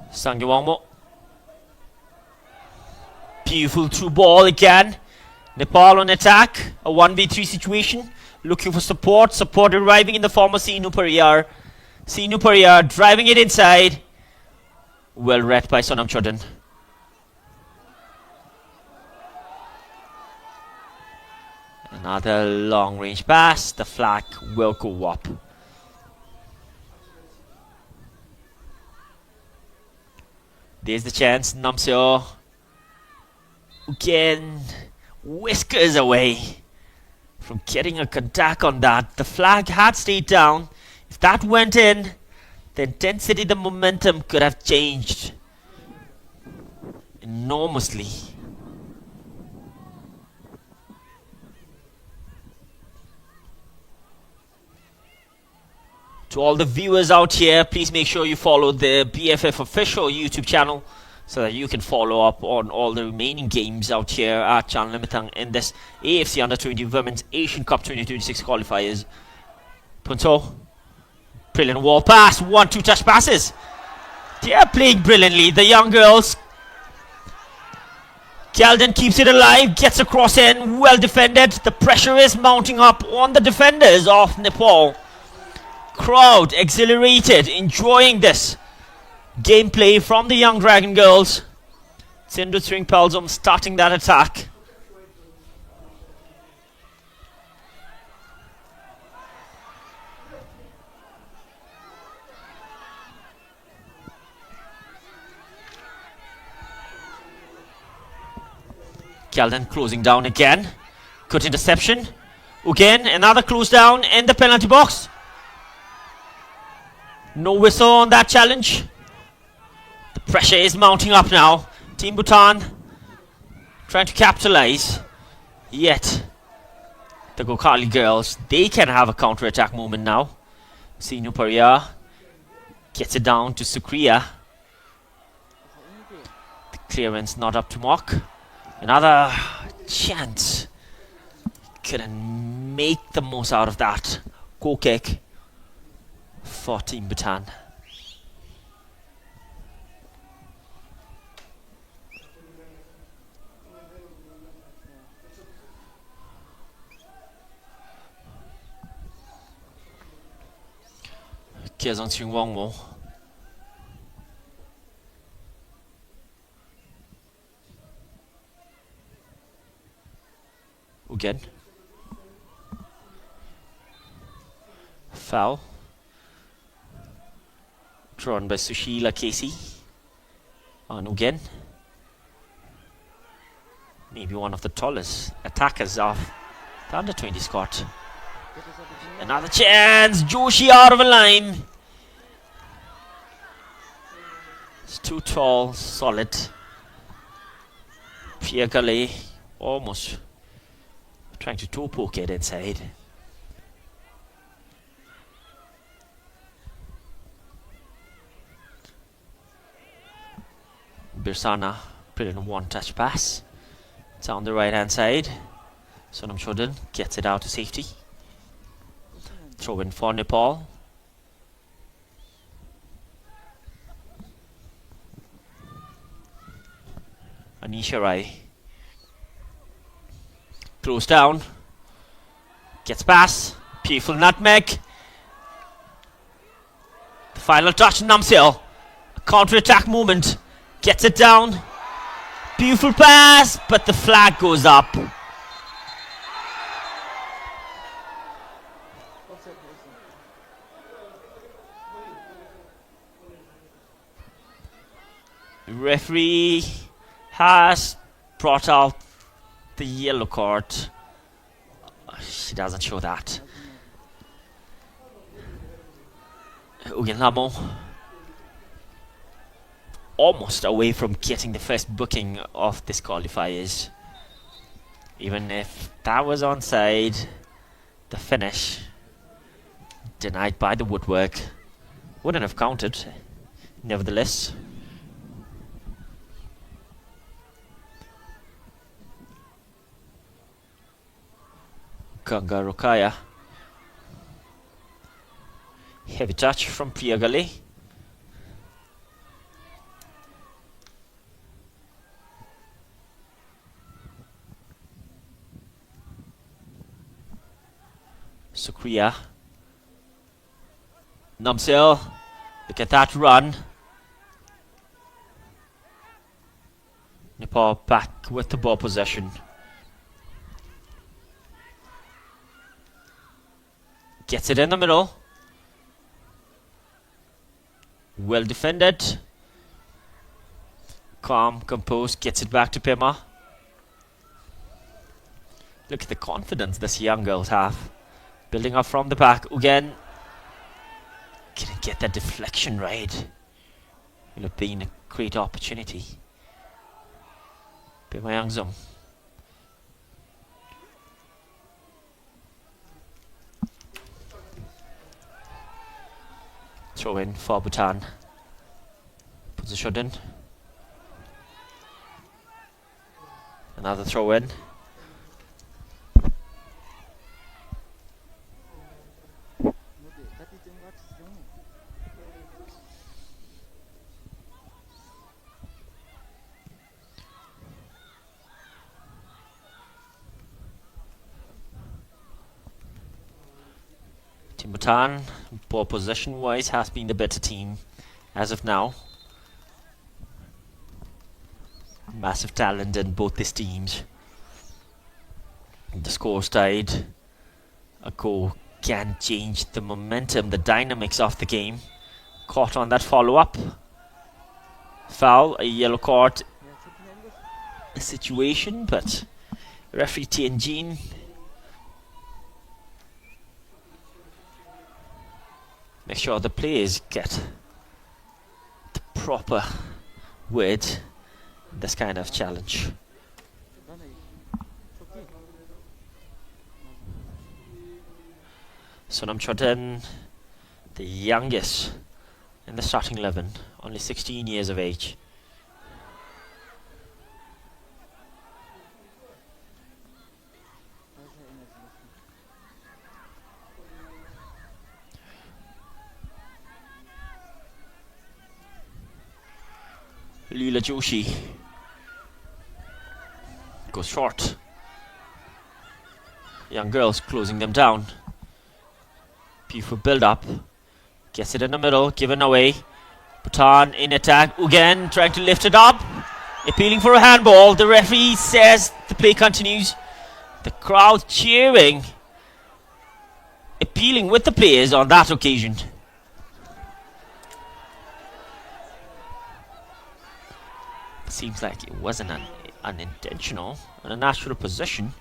Sangyawangmo. Beautiful through ball again. Nepal on attack. A 1v3 situation. Looking for support. Support arriving in the form of Sinu Pariyar. Sinu Pariyar driving it inside. Well read by Sonam Choden. Another long range pass. The flag will go up. There's the chance. Namseo again whiskers away from getting a contact on that. The flag had stayed down. If that went in, the intensity, the momentum could have changed enormously. To all the viewers out here, please make sure you follow the BFF official YouTube channel so that you can follow up on all the remaining games out here at Chanlimitang in this AFC Under-20 Women's Asian Cup 2026 qualifiers. Punto. Brilliant wall pass. 1-2 touch passes. They are playing brilliantly. The young girls. Kjalden keeps it alive. Gets across in. Well defended. The pressure is mounting up on the defenders of Nepal. Crowd exhilarated, enjoying this gameplay from the young Dragon girls. Sindhu Sring Palzum starting that attack. Kjalden closing down again. Good interception. Again, another close down in the penalty box. No whistle on that challenge. The pressure is mounting up now. Team Bhutan trying to capitalize. Yet, the Gokali girls, they can have a counter-attack moment now. Sinu Pariyar gets it down to Sukriya. The clearance not up to mark. Another chance. Couldn't make the most out of that. Goal kick for Team Bhutan. Kia Zong Chung Wong Mo. Again. Foul. Drawn by Sushila Casey. On again. Maybe one of the tallest attackers of the under-20 squad. Another chance. Joshi out of a line. It's too tall, solid. Pierre Gallet almost trying to toe poke it inside. Birsana put in a one-touch pass. It's on the right-hand side. Sonam Chodhan gets it out to safety. Throw in for Nepal. Anisha Rai throws down, gets pass, beautiful nutmeg. The final touch, Namsil. A counter-attack moment, gets it down. Beautiful pass, but the flag goes up. The referee has brought out the yellow card. She doesn't show that. Uyanamo almost away from getting the first booking of this qualifiers. Even if that was onside, the finish denied by the woodwork wouldn't have counted. Nevertheless, Ganga Rokaya. Heavy touch from Priya Gali. Sukriya. Namsil. Look at that run. Nepal back with the ball possession. Gets it in the middle. Well defended. Calm, composed, gets it back to Pema. Look at the confidence these young girls have. Building up from the back. Again. Couldn't get that deflection right. Will have been a great opportunity. Pema Yangzum. Throw in for Bhutan. Puts a shot in. Another throw in. Team Bhutan, ball possession wise, has been the better team as of now. Massive talent in both these teams. The score's tied. A goal can change the momentum, the dynamics of the game. Caught on that follow-up. Foul, a yellow card situation, but referee Tianjin make sure the players get the proper weight in this kind of challenge. Sonam Chodhan, the youngest in the starting 11, only 16 years of age. Leela Joshi goes short. Young girls closing them down. Beautiful build up. Gets it in the middle, given away. Bhutan in attack. Again, trying to lift it up. Appealing for a handball. The referee says the play continues. The crowd cheering, appealing with the players on that occasion. Seems like it wasn't unintentional and a natural position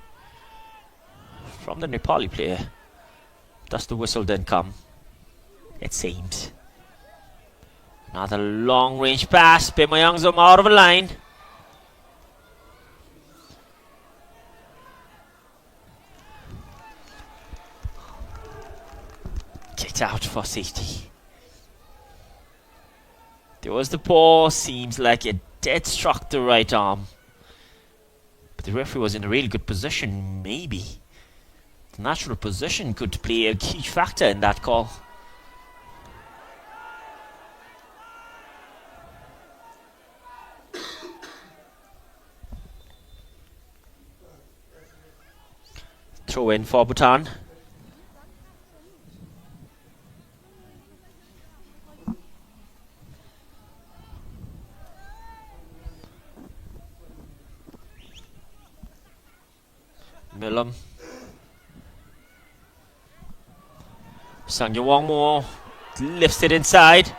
from the Nepali player. Thus the whistle didn't come, it seems. Another long range pass. Pemayangzom out of a line. Kicked out for safety. There was the paw. Seems like it did struck the right arm. But the referee was in a really good position. Maybe the natural position could play a huge factor in that call. Throw in for Bhutan. Milam. Sangya Wangmo lifts it inside.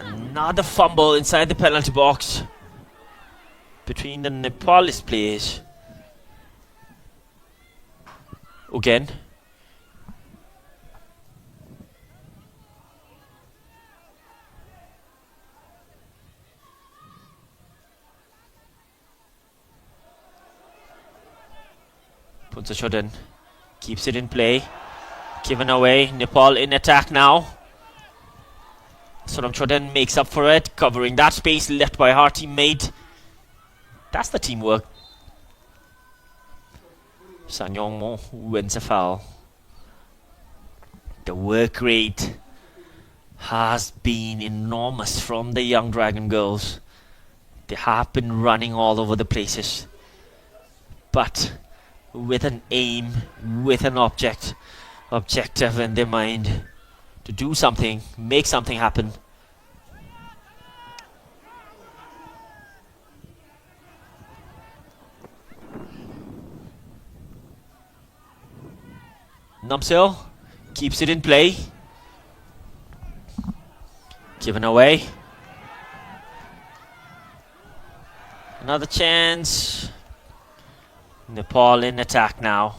Another fumble inside the penalty box between the Nepalese players. Again. Puts a shot in. Keeps it in play. Given away. Nepal in attack now. Sonam Choden makes up for it. Covering that space left by our teammate. That's the teamwork. Sanyong Mo wins a foul. The work rate has been enormous from the young Dragon girls. They have been running all over the places, but with an aim, with an objective in their mind to do something, make something happen. Namsil keeps it in play. Given away. Another chance. Nepal in attack now.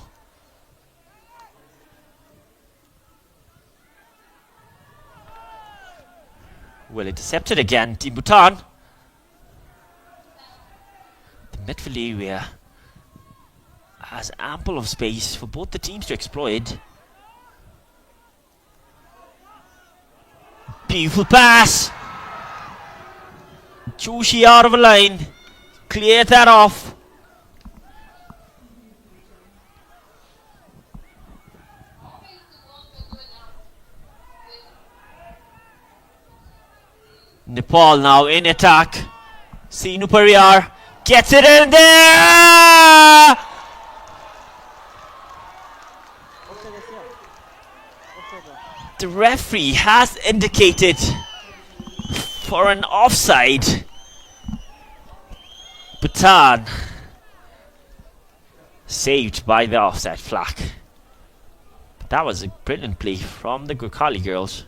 Well intercepted again. Team Bhutan. The midfield area has ample of space for both the teams to exploit. Beautiful pass. Joshi out of a line. Clear that off. Nepal now in attack. Sinu Pariyar gets it in there. The referee has indicated for an offside. Bhutan saved by the offside flag. But that was a brilliant play from the Gurkhali girls.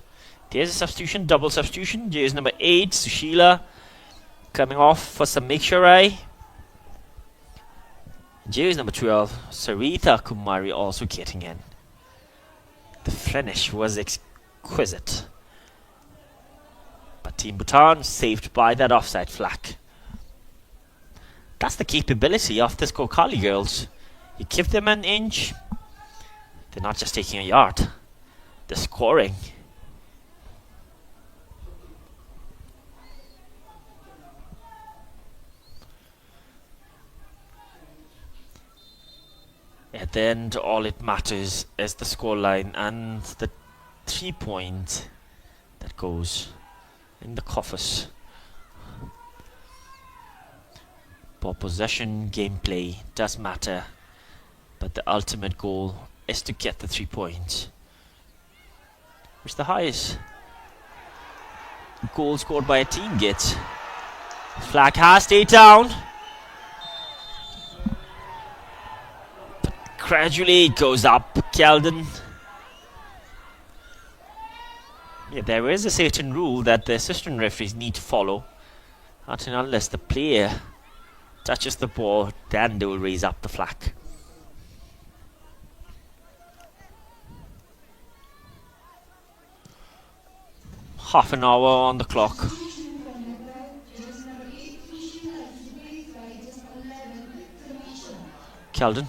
There's a substitution, double substitution. Jersey number 8, Sushila, coming off for Samiksharai. Jersey number 12, Sarita Kumari also getting in. The finish was exquisite. But Team Bhutan saved by that offside flag. That's the capability of the Gurkhali girls. You give them an inch, they're not just taking a yard, they're scoring. At the end, all it matters is the scoreline and the 3 point that goes in the coffers. For possession, gameplay does matter, but the ultimate goal is to get the 3 points, which the highest goal scored by a team gets. Flag has stayed down. Gradually it goes up. Keldon. Yeah, there is a certain rule that the assistant referees need to follow. Unless the player touches the ball, then they will raise up the flag. Half an hour on the clock. Keldon.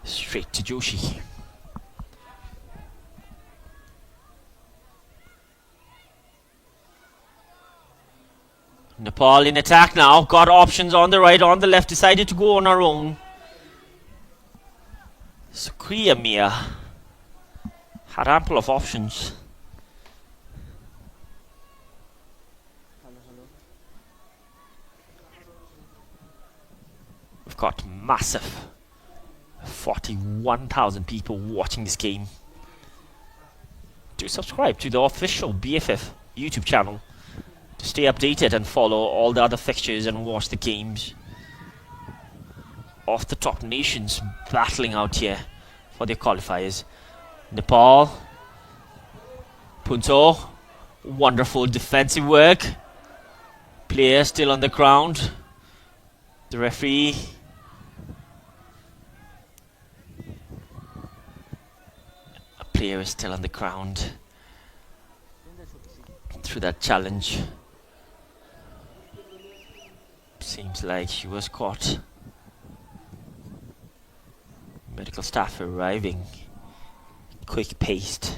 Straight to Joshi. Nepal in attack now. Got options on the right, on the left. Decided to go on our own. Sukriya Mia had ample of options. We've got massive 41,000 people watching this game. Do subscribe to the official BFF YouTube channel to stay updated and follow all the other fixtures and watch the games of the top nations battling out here for their qualifiers. Nepal. Punto. Wonderful defensive work. Player still on the ground. The referee. A player is still on the ground through that challenge. Seems like she was caught. Medical staff arriving, quick paced.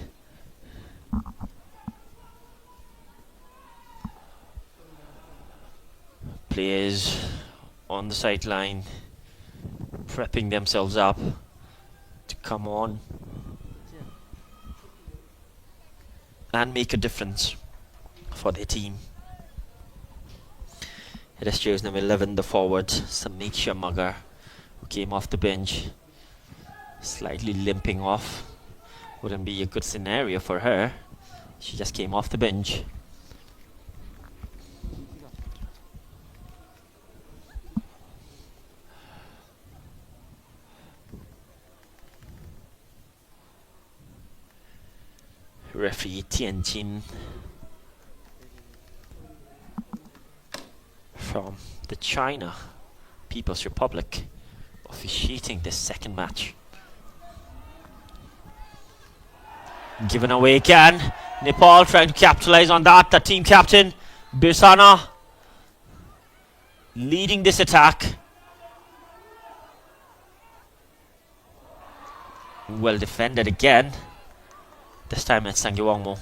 Players on the sideline prepping themselves up to come on and make a difference for their team. It is jersey number 11, the forward, Samiksha Magar, who came off the bench. Slightly limping off. Wouldn't be a good scenario for her. She just came off the bench. Referee Tianjin from the China People's Republic officiating this second match. Given away again. Nepal trying to capitalize on that. The team captain Birsana leading this attack. Well defended again. This time it's Sangyawangmo.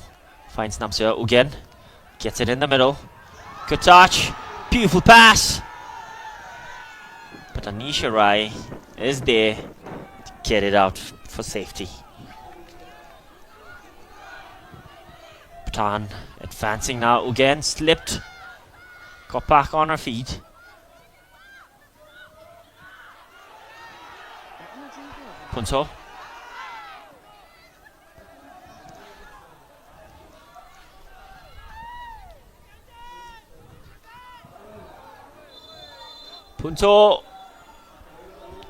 Finds Namsea again. Gets it in the middle. Good touch. Beautiful pass. But Anisha Rai is there to get it out for safety. Bhutan advancing now again. Slipped. Got back on her feet. Punso. Punto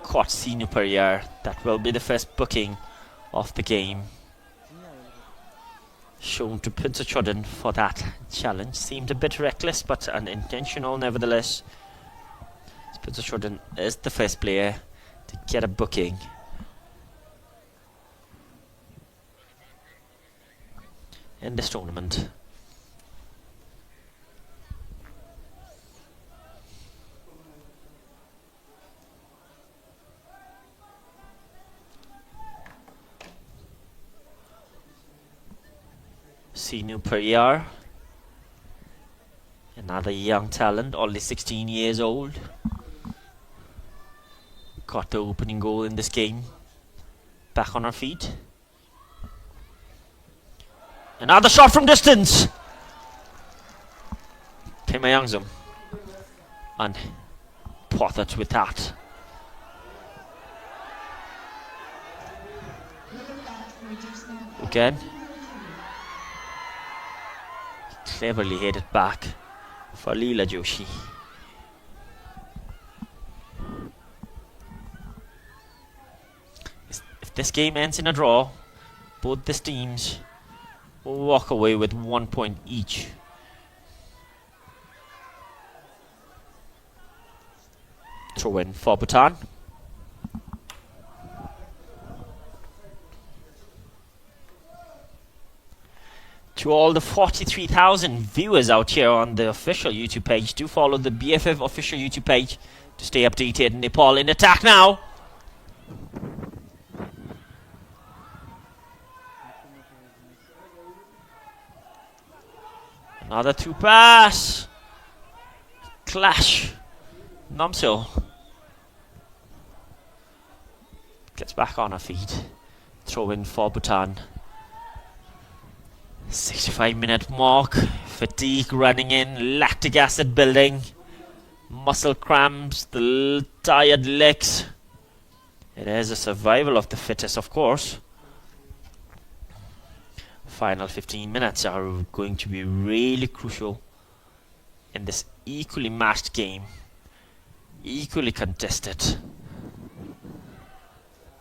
caught Sinu Perrier. That will be the first booking of the game. Shown to Punto Chodden for that challenge. Seemed a bit reckless but unintentional nevertheless. Punto Chodden is the first player to get a booking. In this tournament. Sinu Perrier, another young talent, only 16 years old. Got the opening goal in this game. Back on her feet. Another shot from distance. Pema Yangzum. And Pothet with that. Again. Cleverly headed back for Leela Joshi. If this game ends in a draw, both these teams will walk away with 1 point each. Throw in for Bhutan. To all the 43,000 viewers out here on the official YouTube page, do follow the BFF official YouTube page to stay updated. Nepal in attack now. Another 2 pass. Clash. Namsil gets back on her feet. Throw in for Bhutan. 65-minute mark. Fatigue running in. Lactic acid building. Muscle cramps. The tired legs. It is a survival of the fittest, of course. Final 15 minutes are going to be really crucial in this equally matched game. Equally contested.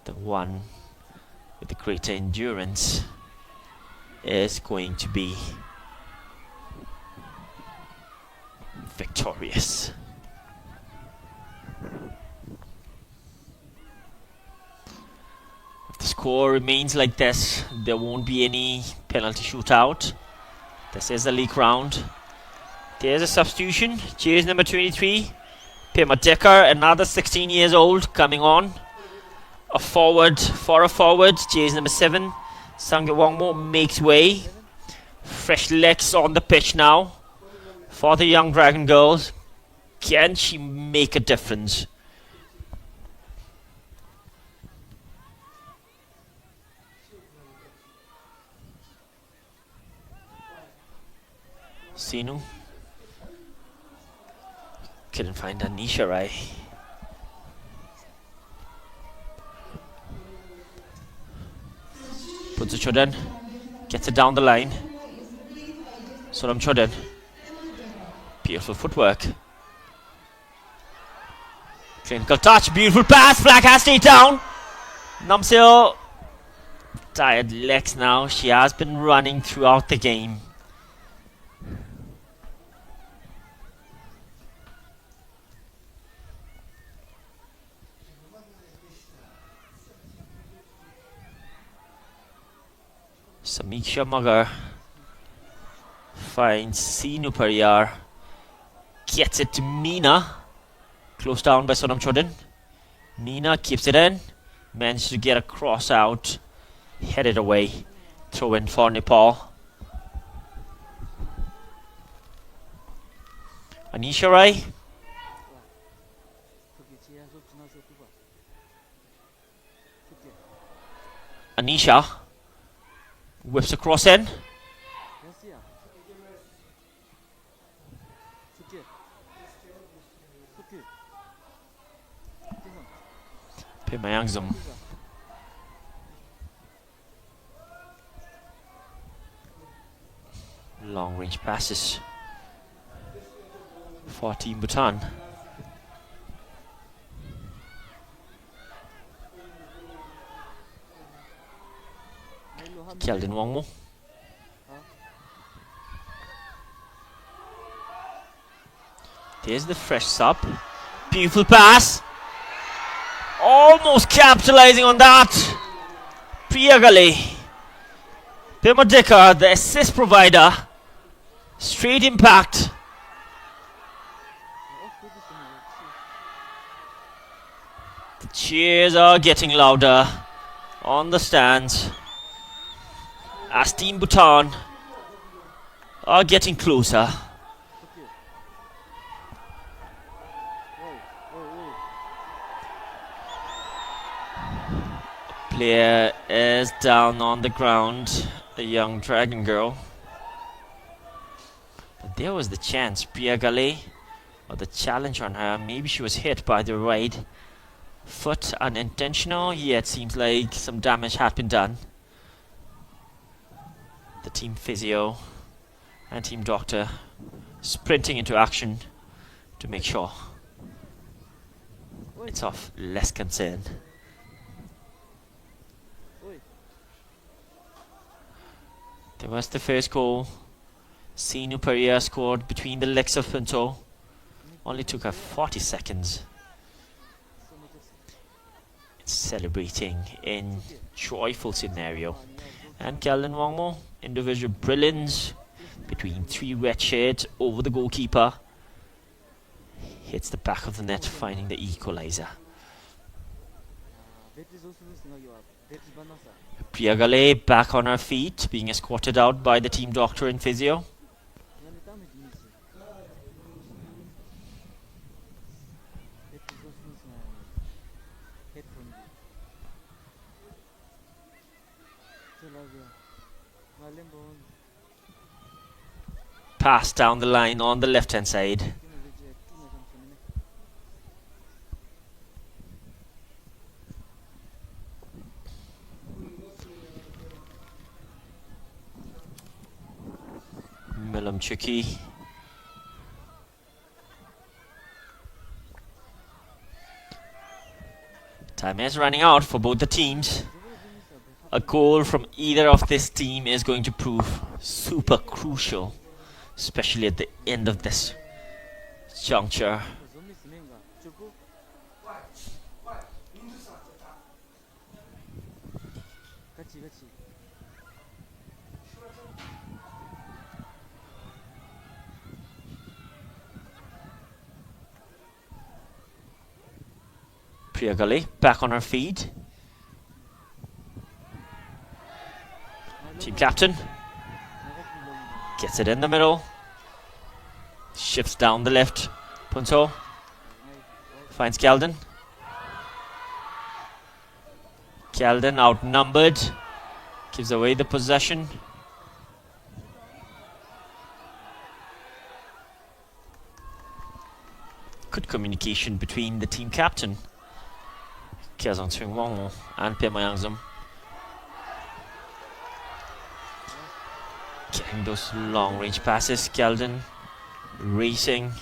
The one with the greater endurance is going to be victorious. If the score remains like this, there won't be any penalty shootout. This is a league round. There's a substitution. Jersey number 23. Pema Decker, another 16 years old, coming on. A forward, jersey number 7. Sangye Wangmo makes way. Fresh legs on the pitch now for the young Dragon girls. Can she make a difference? Sinu couldn't find Anisha Rai. Puts it Chodan, gets it down the line. Sonam Chodan, beautiful footwork. Clinical touch, beautiful pass. Flag has stayed down. Namsil, tired legs now. She has been running throughout the game. Samiksha Magar finds Sinu Pariyar, gets it to Meena, close down by Sonam Chodan. Meena keeps it in, managed to get a cross out, headed away, throw in for Nepal. Anisha Rai. Anisha whips across in. Pimayangzum. Long range passes for Team Bhutan. Keldin Wangmo. There's the fresh sub. Beautiful pass. Almost capitalizing on that. Priyagale. Pema Decker, the assist provider. Straight impact. The cheers are getting louder on the stands as Team Bhutan are getting closer. Player is down on the ground, a young Dragon girl. But there was the chance, Priya Gale, or the challenge on her. Maybe she was hit by the right foot, unintentional. Yeah, it seems like some damage had been done. The team physio and team doctor sprinting into action to make sure it's of less concern. There was the first goal. Sinu Pereira scored between the legs of Pinto. Only took her 40 seconds. It's celebrating in joyful scenario. And Kelvin Wangmo, individual brilliance between 3 red shirts over the goalkeeper. Hits the back of the net, finding the equalizer. Priya Gale back on her feet, being escorted out by the team doctor and physio. Pass down the line on the left hand side. Milamchuki. Time is running out for both the teams. A goal from either of this team is going to prove super crucial, especially at the end of this juncture. Priya Gale back on her feet. Team captain gets it in the middle. Shifts down the left. Punto finds Kelden. Kelden outnumbered. Gives away the possession. Good communication between the team captain Kiazong Tsung Wong and Pema Yangzum. Getting those long range passes. Kelden racing.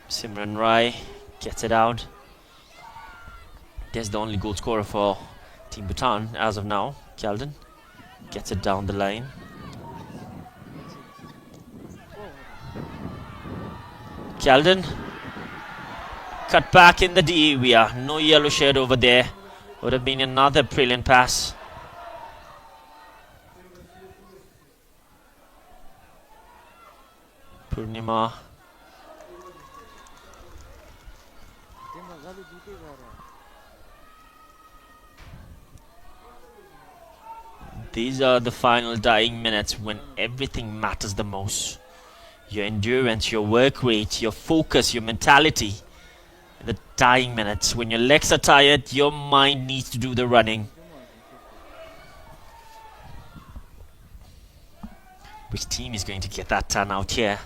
Simran Rai gets it out. There's the only goal scorer for Team Bhutan as of now. Kelden gets it down the line. Kelden cut back in the D area. No yellow shade over there. Would have been another brilliant pass. Purnima. These are the final dying minutes when everything matters the most. Your endurance, your work rate, your focus, your mentality. In the dying minutes, when your legs are tired, your mind needs to do the running. Which team is going to get that turn out here?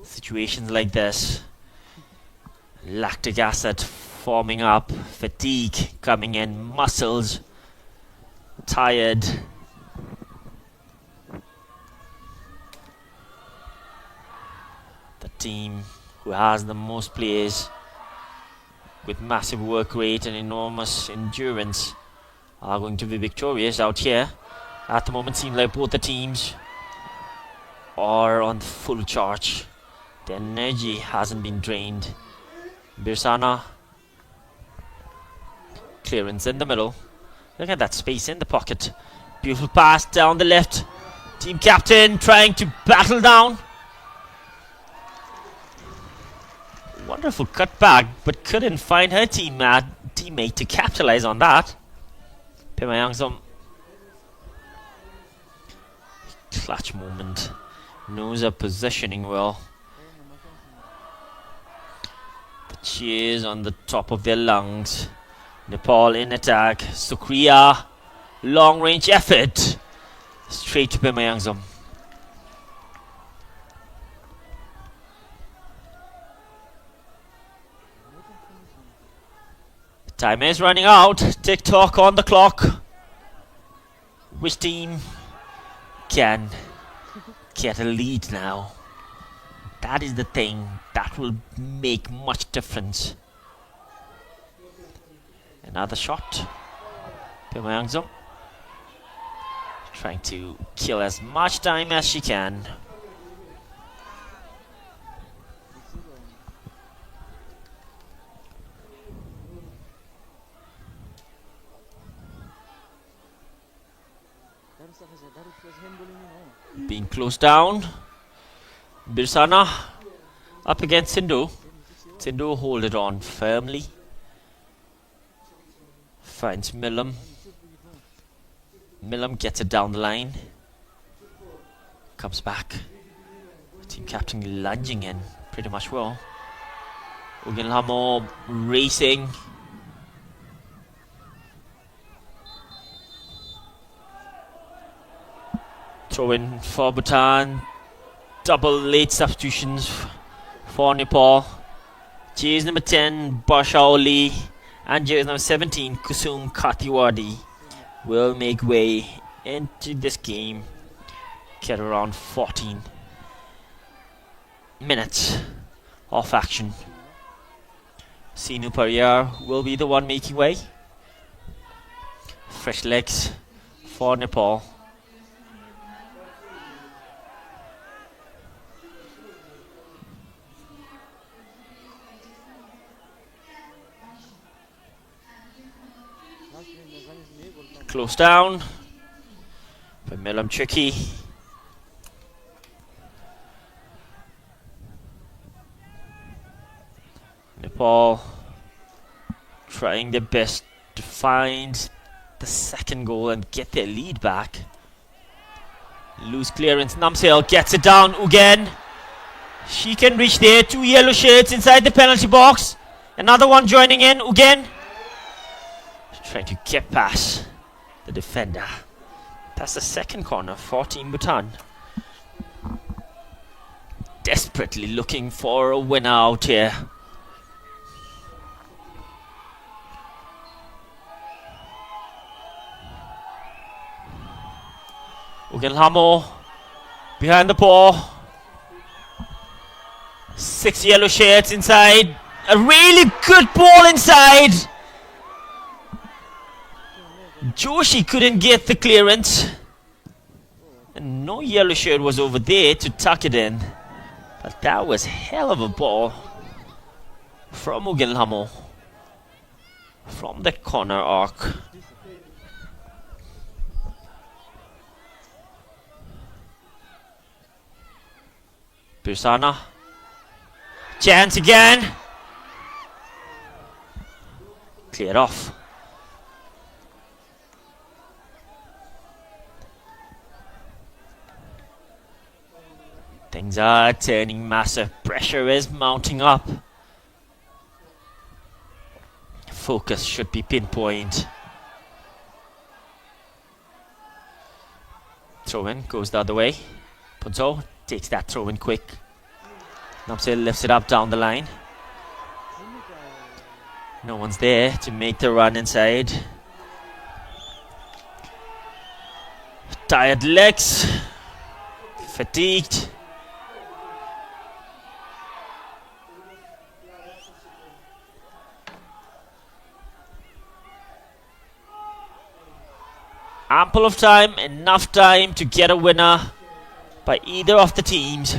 Situations like this, lactic acid forming up, fatigue coming in, muscles tired. The team who has the most players with massive work rate and enormous endurance are going to be victorious out here. At the moment, seems like both the teams are on full charge. The energy hasn't been drained. Birsana. Clearance in the middle. Look at that space in the pocket. Beautiful pass down the left. Team captain trying to battle down. Wonderful cut back, but couldn't find her teammate to capitalize on that. Pema Yangzum. Clutch moment. Knows her positioning well. The cheers on the top of their lungs. Nepal in attack. Sukriya. Long range effort. Straight to Pema Yangzum. Time is running out. Tick tock on the clock. Which team can get a lead now. That is the thing that will make much difference. Another shot. Pyeongchang trying to kill as much time as she can. Being closed down. Birsana up against Sindhu. Sindhu hold it on firmly. Finds Milam. Milam gets it down the line. Comes back. Team captain lunging in pretty much well. Ugenlamo racing. Throw in for Bhutan. Double late substitutions for Nepal. Jersey number 10, Bashaoli, and jersey number 17, Kusum Katiwadi, will make way into this game. Get around 14 minutes of action. Sinu Pariyar will be the one making way. Fresh legs for Nepal. Close down by Milam Tricky. Nepal trying their best to find the second goal and get their lead back. Loose clearance. Namsel gets it down. Ugen. She can reach there. 2 yellow shirts inside the penalty box. Another one joining in. Ugen trying to get past the defender. That's the second corner for Team Bhutan. Desperately looking for a winner out here. Ugenlamo behind the ball. 6 yellow shirts inside. A really good ball inside. Joshi couldn't get the clearance. And no yellow shirt was over there to tuck it in. But that was hell of a ball from Ugenlamo from that corner arc. Birsana. Chance again. Cleared off. Things are turning. Massive pressure is mounting up. Focus should be pinpoint. Throw in goes the other way. Punzo takes that throw in quick. Namsel lifts it up down the line. No one's there to make the run inside. Tired legs. Fatigued. Ample of time, enough time to get a winner by either of the teams.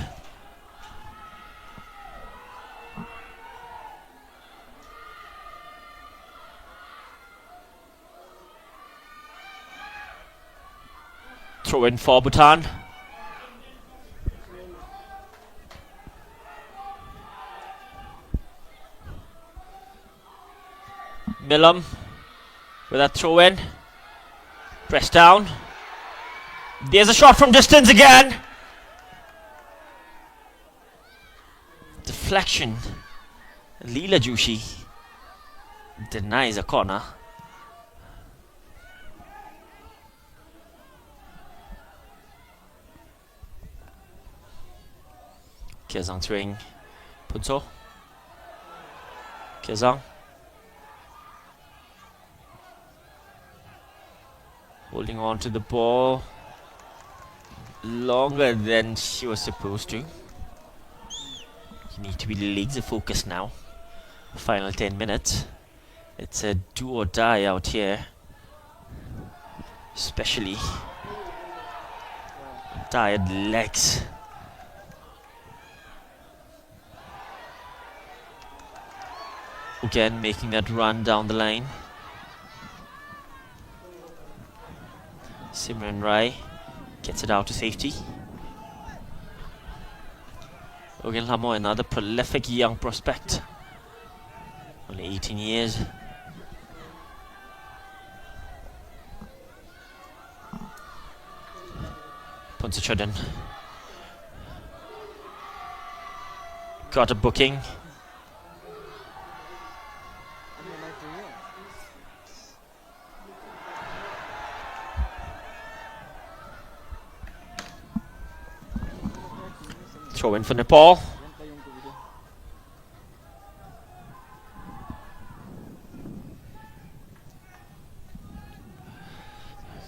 Throw in for Bhutan. Milam with that throw in. Press down. There's a shot from distance again. Deflection. Leela Joshi denies a corner. Kezang throwing. Punso. Kezang. Holding on to the ball. longer than she was supposed to. You need to be laser focused now. Final 10 minutes. It's a do or die out here. Especially tired legs. Again, making that run down the line. Simran Rai gets it out to safety. Ogen Hamo, another prolific young prospect. Only 18 years. Ponsachodan got a booking. Throw in for Nepal.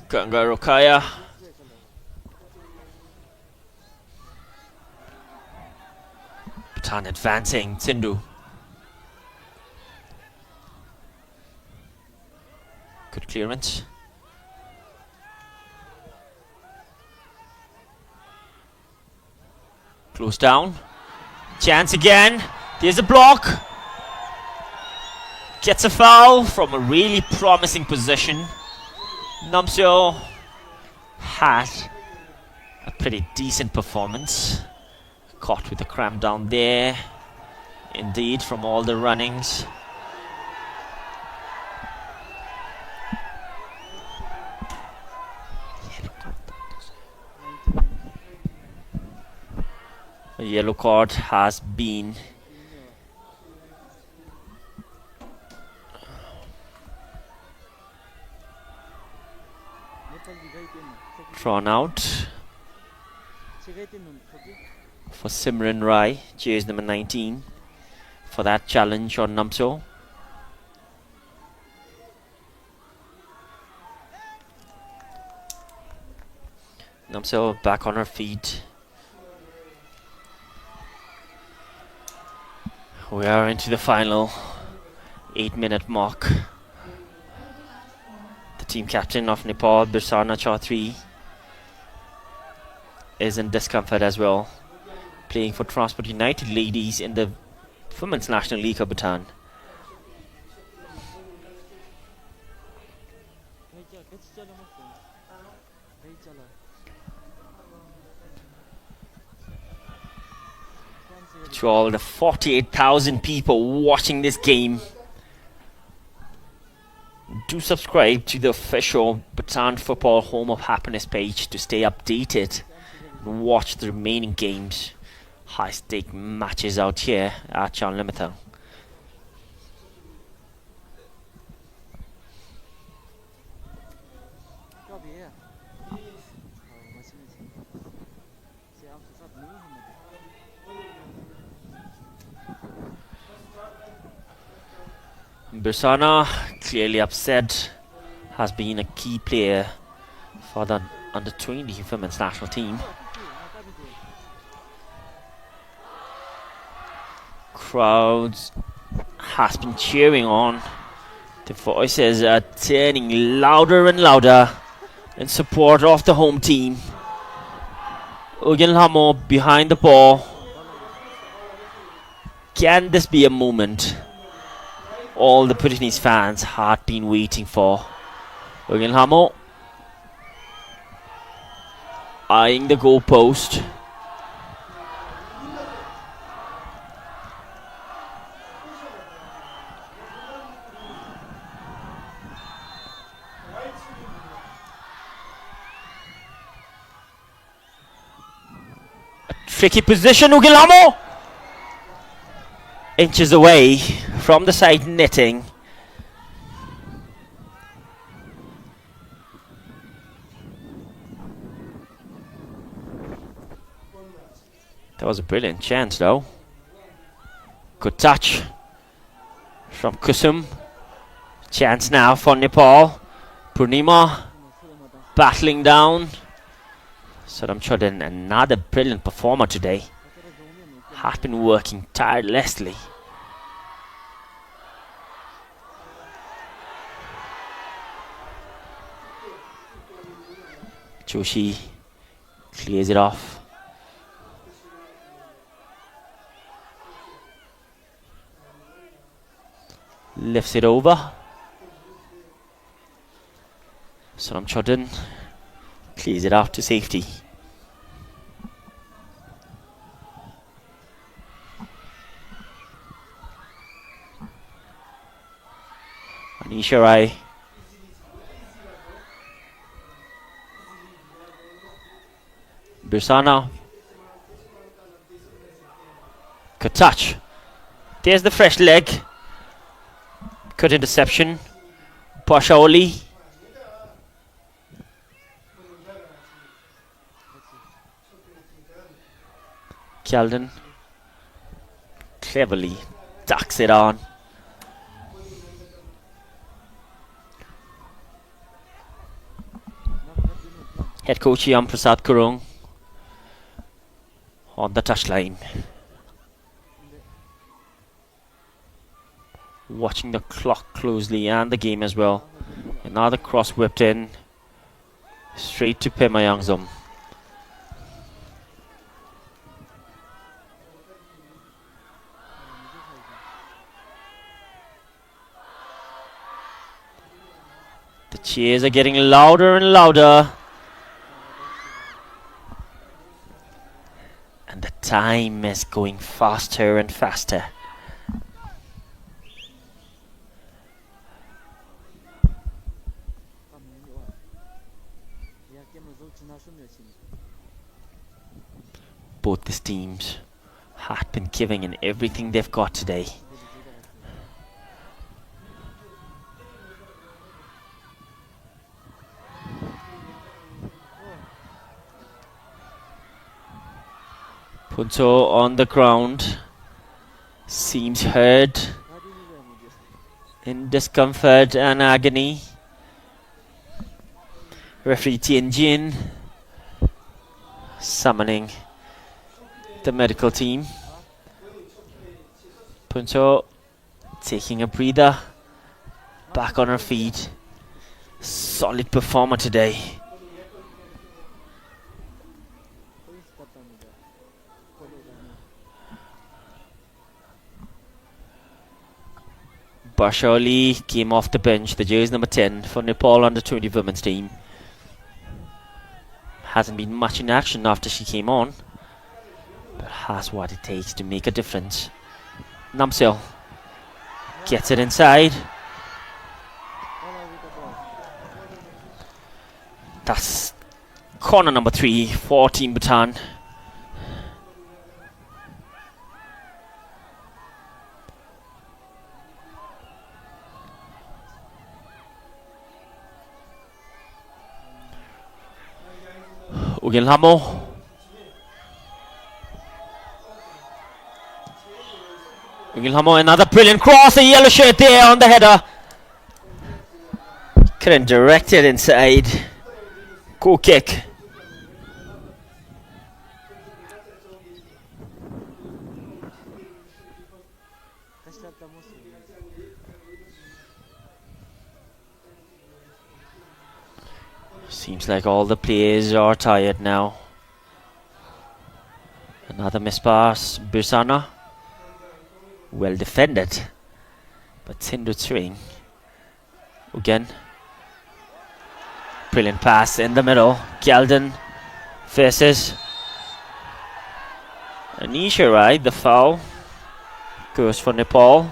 Ganga Rokaya. Bhutan advancing. Sindhu. Good clearance. Close down. Chance again. There's a block. Gets a foul from a really promising position. Namseo had a pretty decent performance. Caught with a cramp down there. Indeed, from all the runnings. A yellow card has been drawn out for Simran Rai, jersey number 19, for that challenge on Namso. Namso back on her feet. We are into the final 8-minute mark. The team captain of Nepal, Birsana Chaudhary, is in discomfort as well, playing for Transport United Ladies in the Women's National League of Bhutan. To all the 48,000 people watching this game, do subscribe to the official Bhutan Football Home of Happiness page to stay updated and watch the remaining games. High stake matches out here at Chan Limiter. Birsana, clearly upset, has been a key player for the under-20 women's national team. Crowds has been cheering on. The voices are turning louder and louder in support of the home team. Ogen Hamo behind the ball. Can this be a moment all the Bhutanese fans had been waiting for? Ogen Hamo eyeing the goalpost. Tricky position, Ogen Hamo inches away from the side netting. That was a brilliant chance though. Good touch from Kusum. Chance now for Nepal. Purnima battling down. Saddam Chodin, another brilliant performer today, has been working tirelessly. Joshi clears it off. Lifts it over. Saddam Chodin clears it off to safety. Anisha Rai. Birsana. Good touch. There's the fresh leg. Good interception. Pashaoli. Kjalden cleverly ducks it on. Head coach Yam Prasad Kurung on the touchline. Watching the clock closely and the game as well. Another cross whipped in. Straight to Pema Yangzom. The cheers are getting louder and louder. And the time is going faster and faster. Both these teams have been giving in everything they've got today. Punto on the ground, seems hurt, in discomfort and agony. Referee Tianjin summoning the medical team. Punto taking a breather, back on her feet. Solid performer today. Bashali came off the bench, the jersey number 10 for Nepal under 20 women's team. Hasn't been much in action after she came on, but has what it takes to make a difference. Namsil gets it inside. That's corner number 3 for Team Bhutan. Ugilhamo. Ugilhamo, another brilliant cross, a yellow shirt there on the header. Couldn't direct it inside. Cool kick. Seems like all the players are tired now. Another miss pass. Birsana. Well defended. But Sindhu Tsring. Again. Brilliant pass in the middle. Kjalden faces Anisha Rai. The foul goes for Nepal.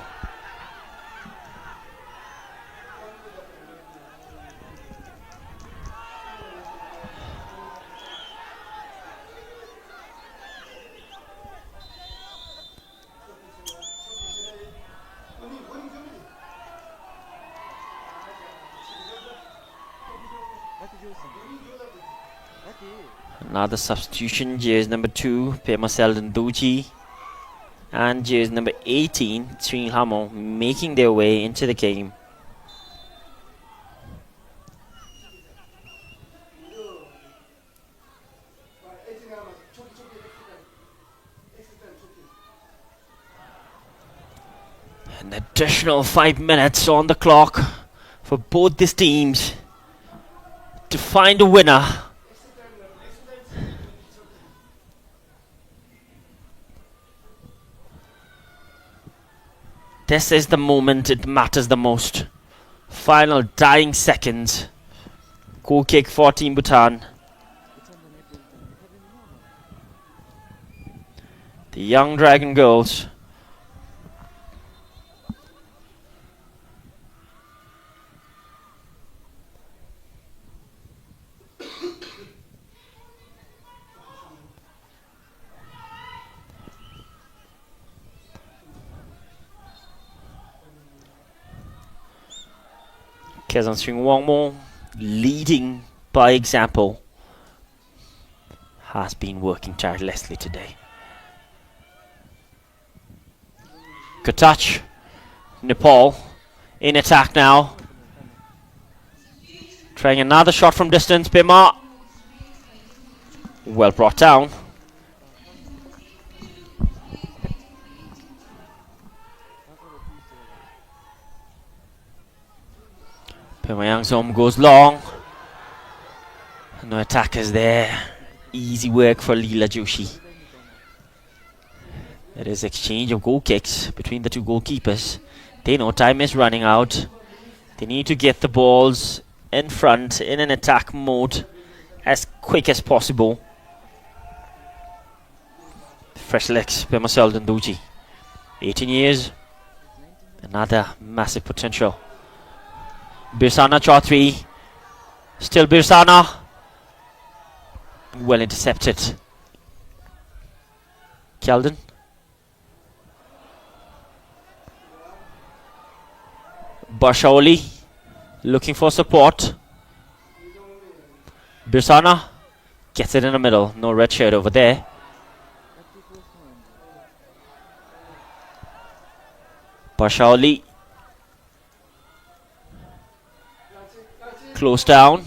Another substitution, jersey number 2, Pema Selden Duji, and jersey number 18, Tsring Hamo, making their way into the game. An additional 5 minutes on the clock for both these teams to find a winner. This is the moment it matters the most. Final dying seconds. Goal kick for Team Bhutan. The young Dragon Girls. Kezan Swing Wangmo, leading by example, has been working tirelessly today. Good touch. Nepal in attack now. Trying another shot from distance. Bima. Well brought down. Bima Yangzom goes long. No attackers there. Easy work for Leela Joshi. There is exchange of goal kicks between the two goalkeepers. They know time is running out. They need to get the balls in front in an attack mode as quick as possible. Fresh legs, Bima Selden Duji. 18 years. Another massive potential. Birsana Chaudhary. Still Birsana. Well intercepted. Kyeldon. Barshaoli looking for support. Birsana gets it in the middle. No red shirt over there. Barshaoli close down.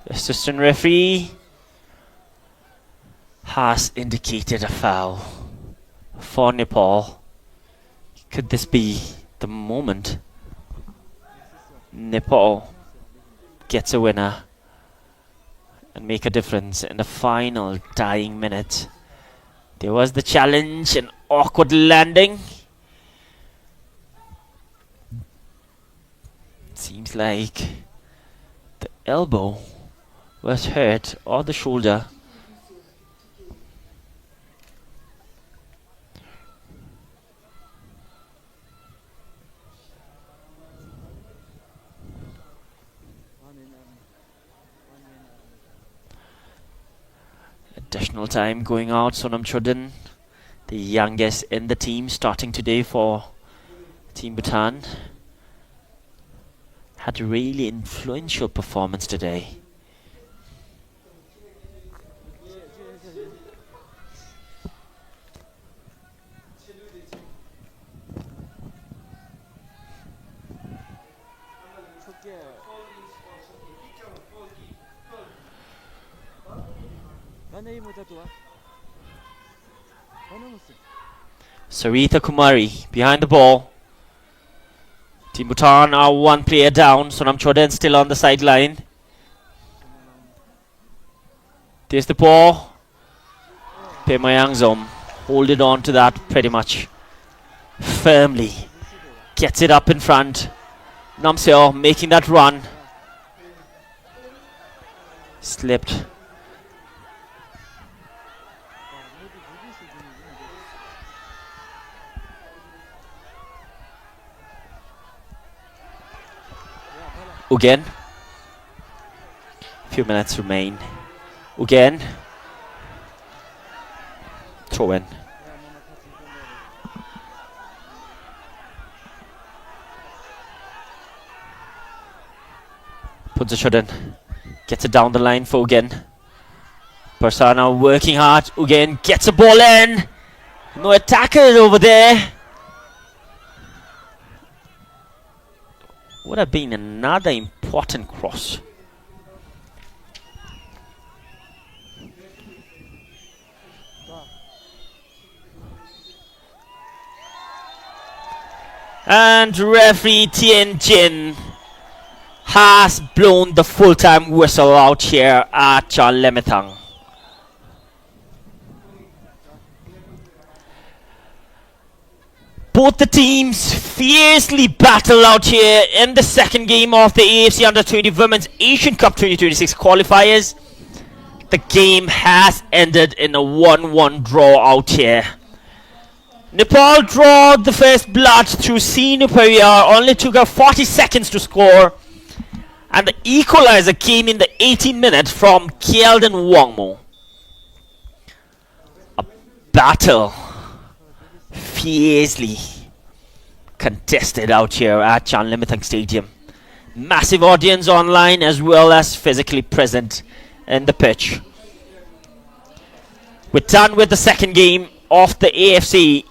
Assistant referee has indicated a foul for Nepal. Could this be the moment Nepal gets a winner and make a difference in the final dying minute? There was the challenge, an awkward landing. Seems like the elbow was hurt or the shoulder. Additional time going out. Sonam Chodin, the youngest in the team, starting today for Team Bhutan, had a really influential performance today. Sarita Kumari behind the ball. Team Bhutan are one player down. Sonam Chodin still on the sideline. There's the ball. Bima Yangzom holding on to that pretty much firmly. Gets it up in front. Namseo making that run. Slipped. Again. Few minutes remain. Again. Throw in. Puts a shot in. Gets it down the line for Ugen. Persana working hard. Ugen gets a ball in. No attackers over there. Would have been another important cross. And referee Tien Jin has blown the full-time whistle out here at Chan Lemetang. Both the teams fiercely battle out here in the second game of the AFC Under-20 Women's Asian Cup 2026 qualifiers. The game has ended in a 1-1 draw out here. Nepal draw the first blood through Sinu Periyar, only took her 40 seconds to score. And the equalizer came in the 18th minute from Kyeldon Wongmo. A battle fiercely contested out here at Chan Lemetang Stadium. Massive audience online as well as physically present in the pitch. We're done with the second game of the AFC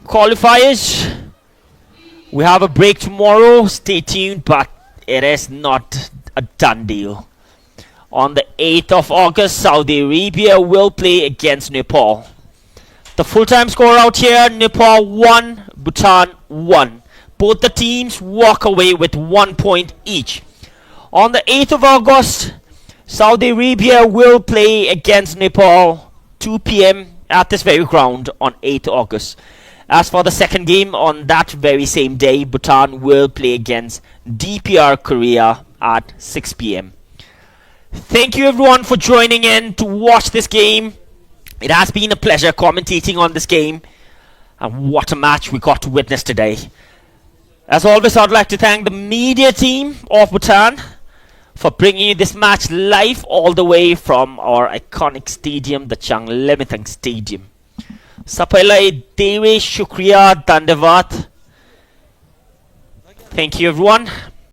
Qualifiers. We have a break tomorrow, stay tuned, but it is not a done deal. On the 8th of August, Saudi Arabia will play against Nepal. The full-time score out here, Nepal 1, Bhutan 1. Both the teams walk away with 1 point each. On the 8th of August, Saudi Arabia will play against Nepal 2 p.m. at this very ground on 8th August. As for the second game, on that very same day, Bhutan will play against DPR Korea at 6 p.m. Thank you everyone for joining in to watch this game. It has been a pleasure commentating on this game. And what a match we got to witness today. As always, I'd like to thank the media team of Bhutan for bringing you this match live all the way from our iconic stadium, the Chan Lemetang Stadium. Sapailai Dewe Shukriya Dandavat. Thank you everyone.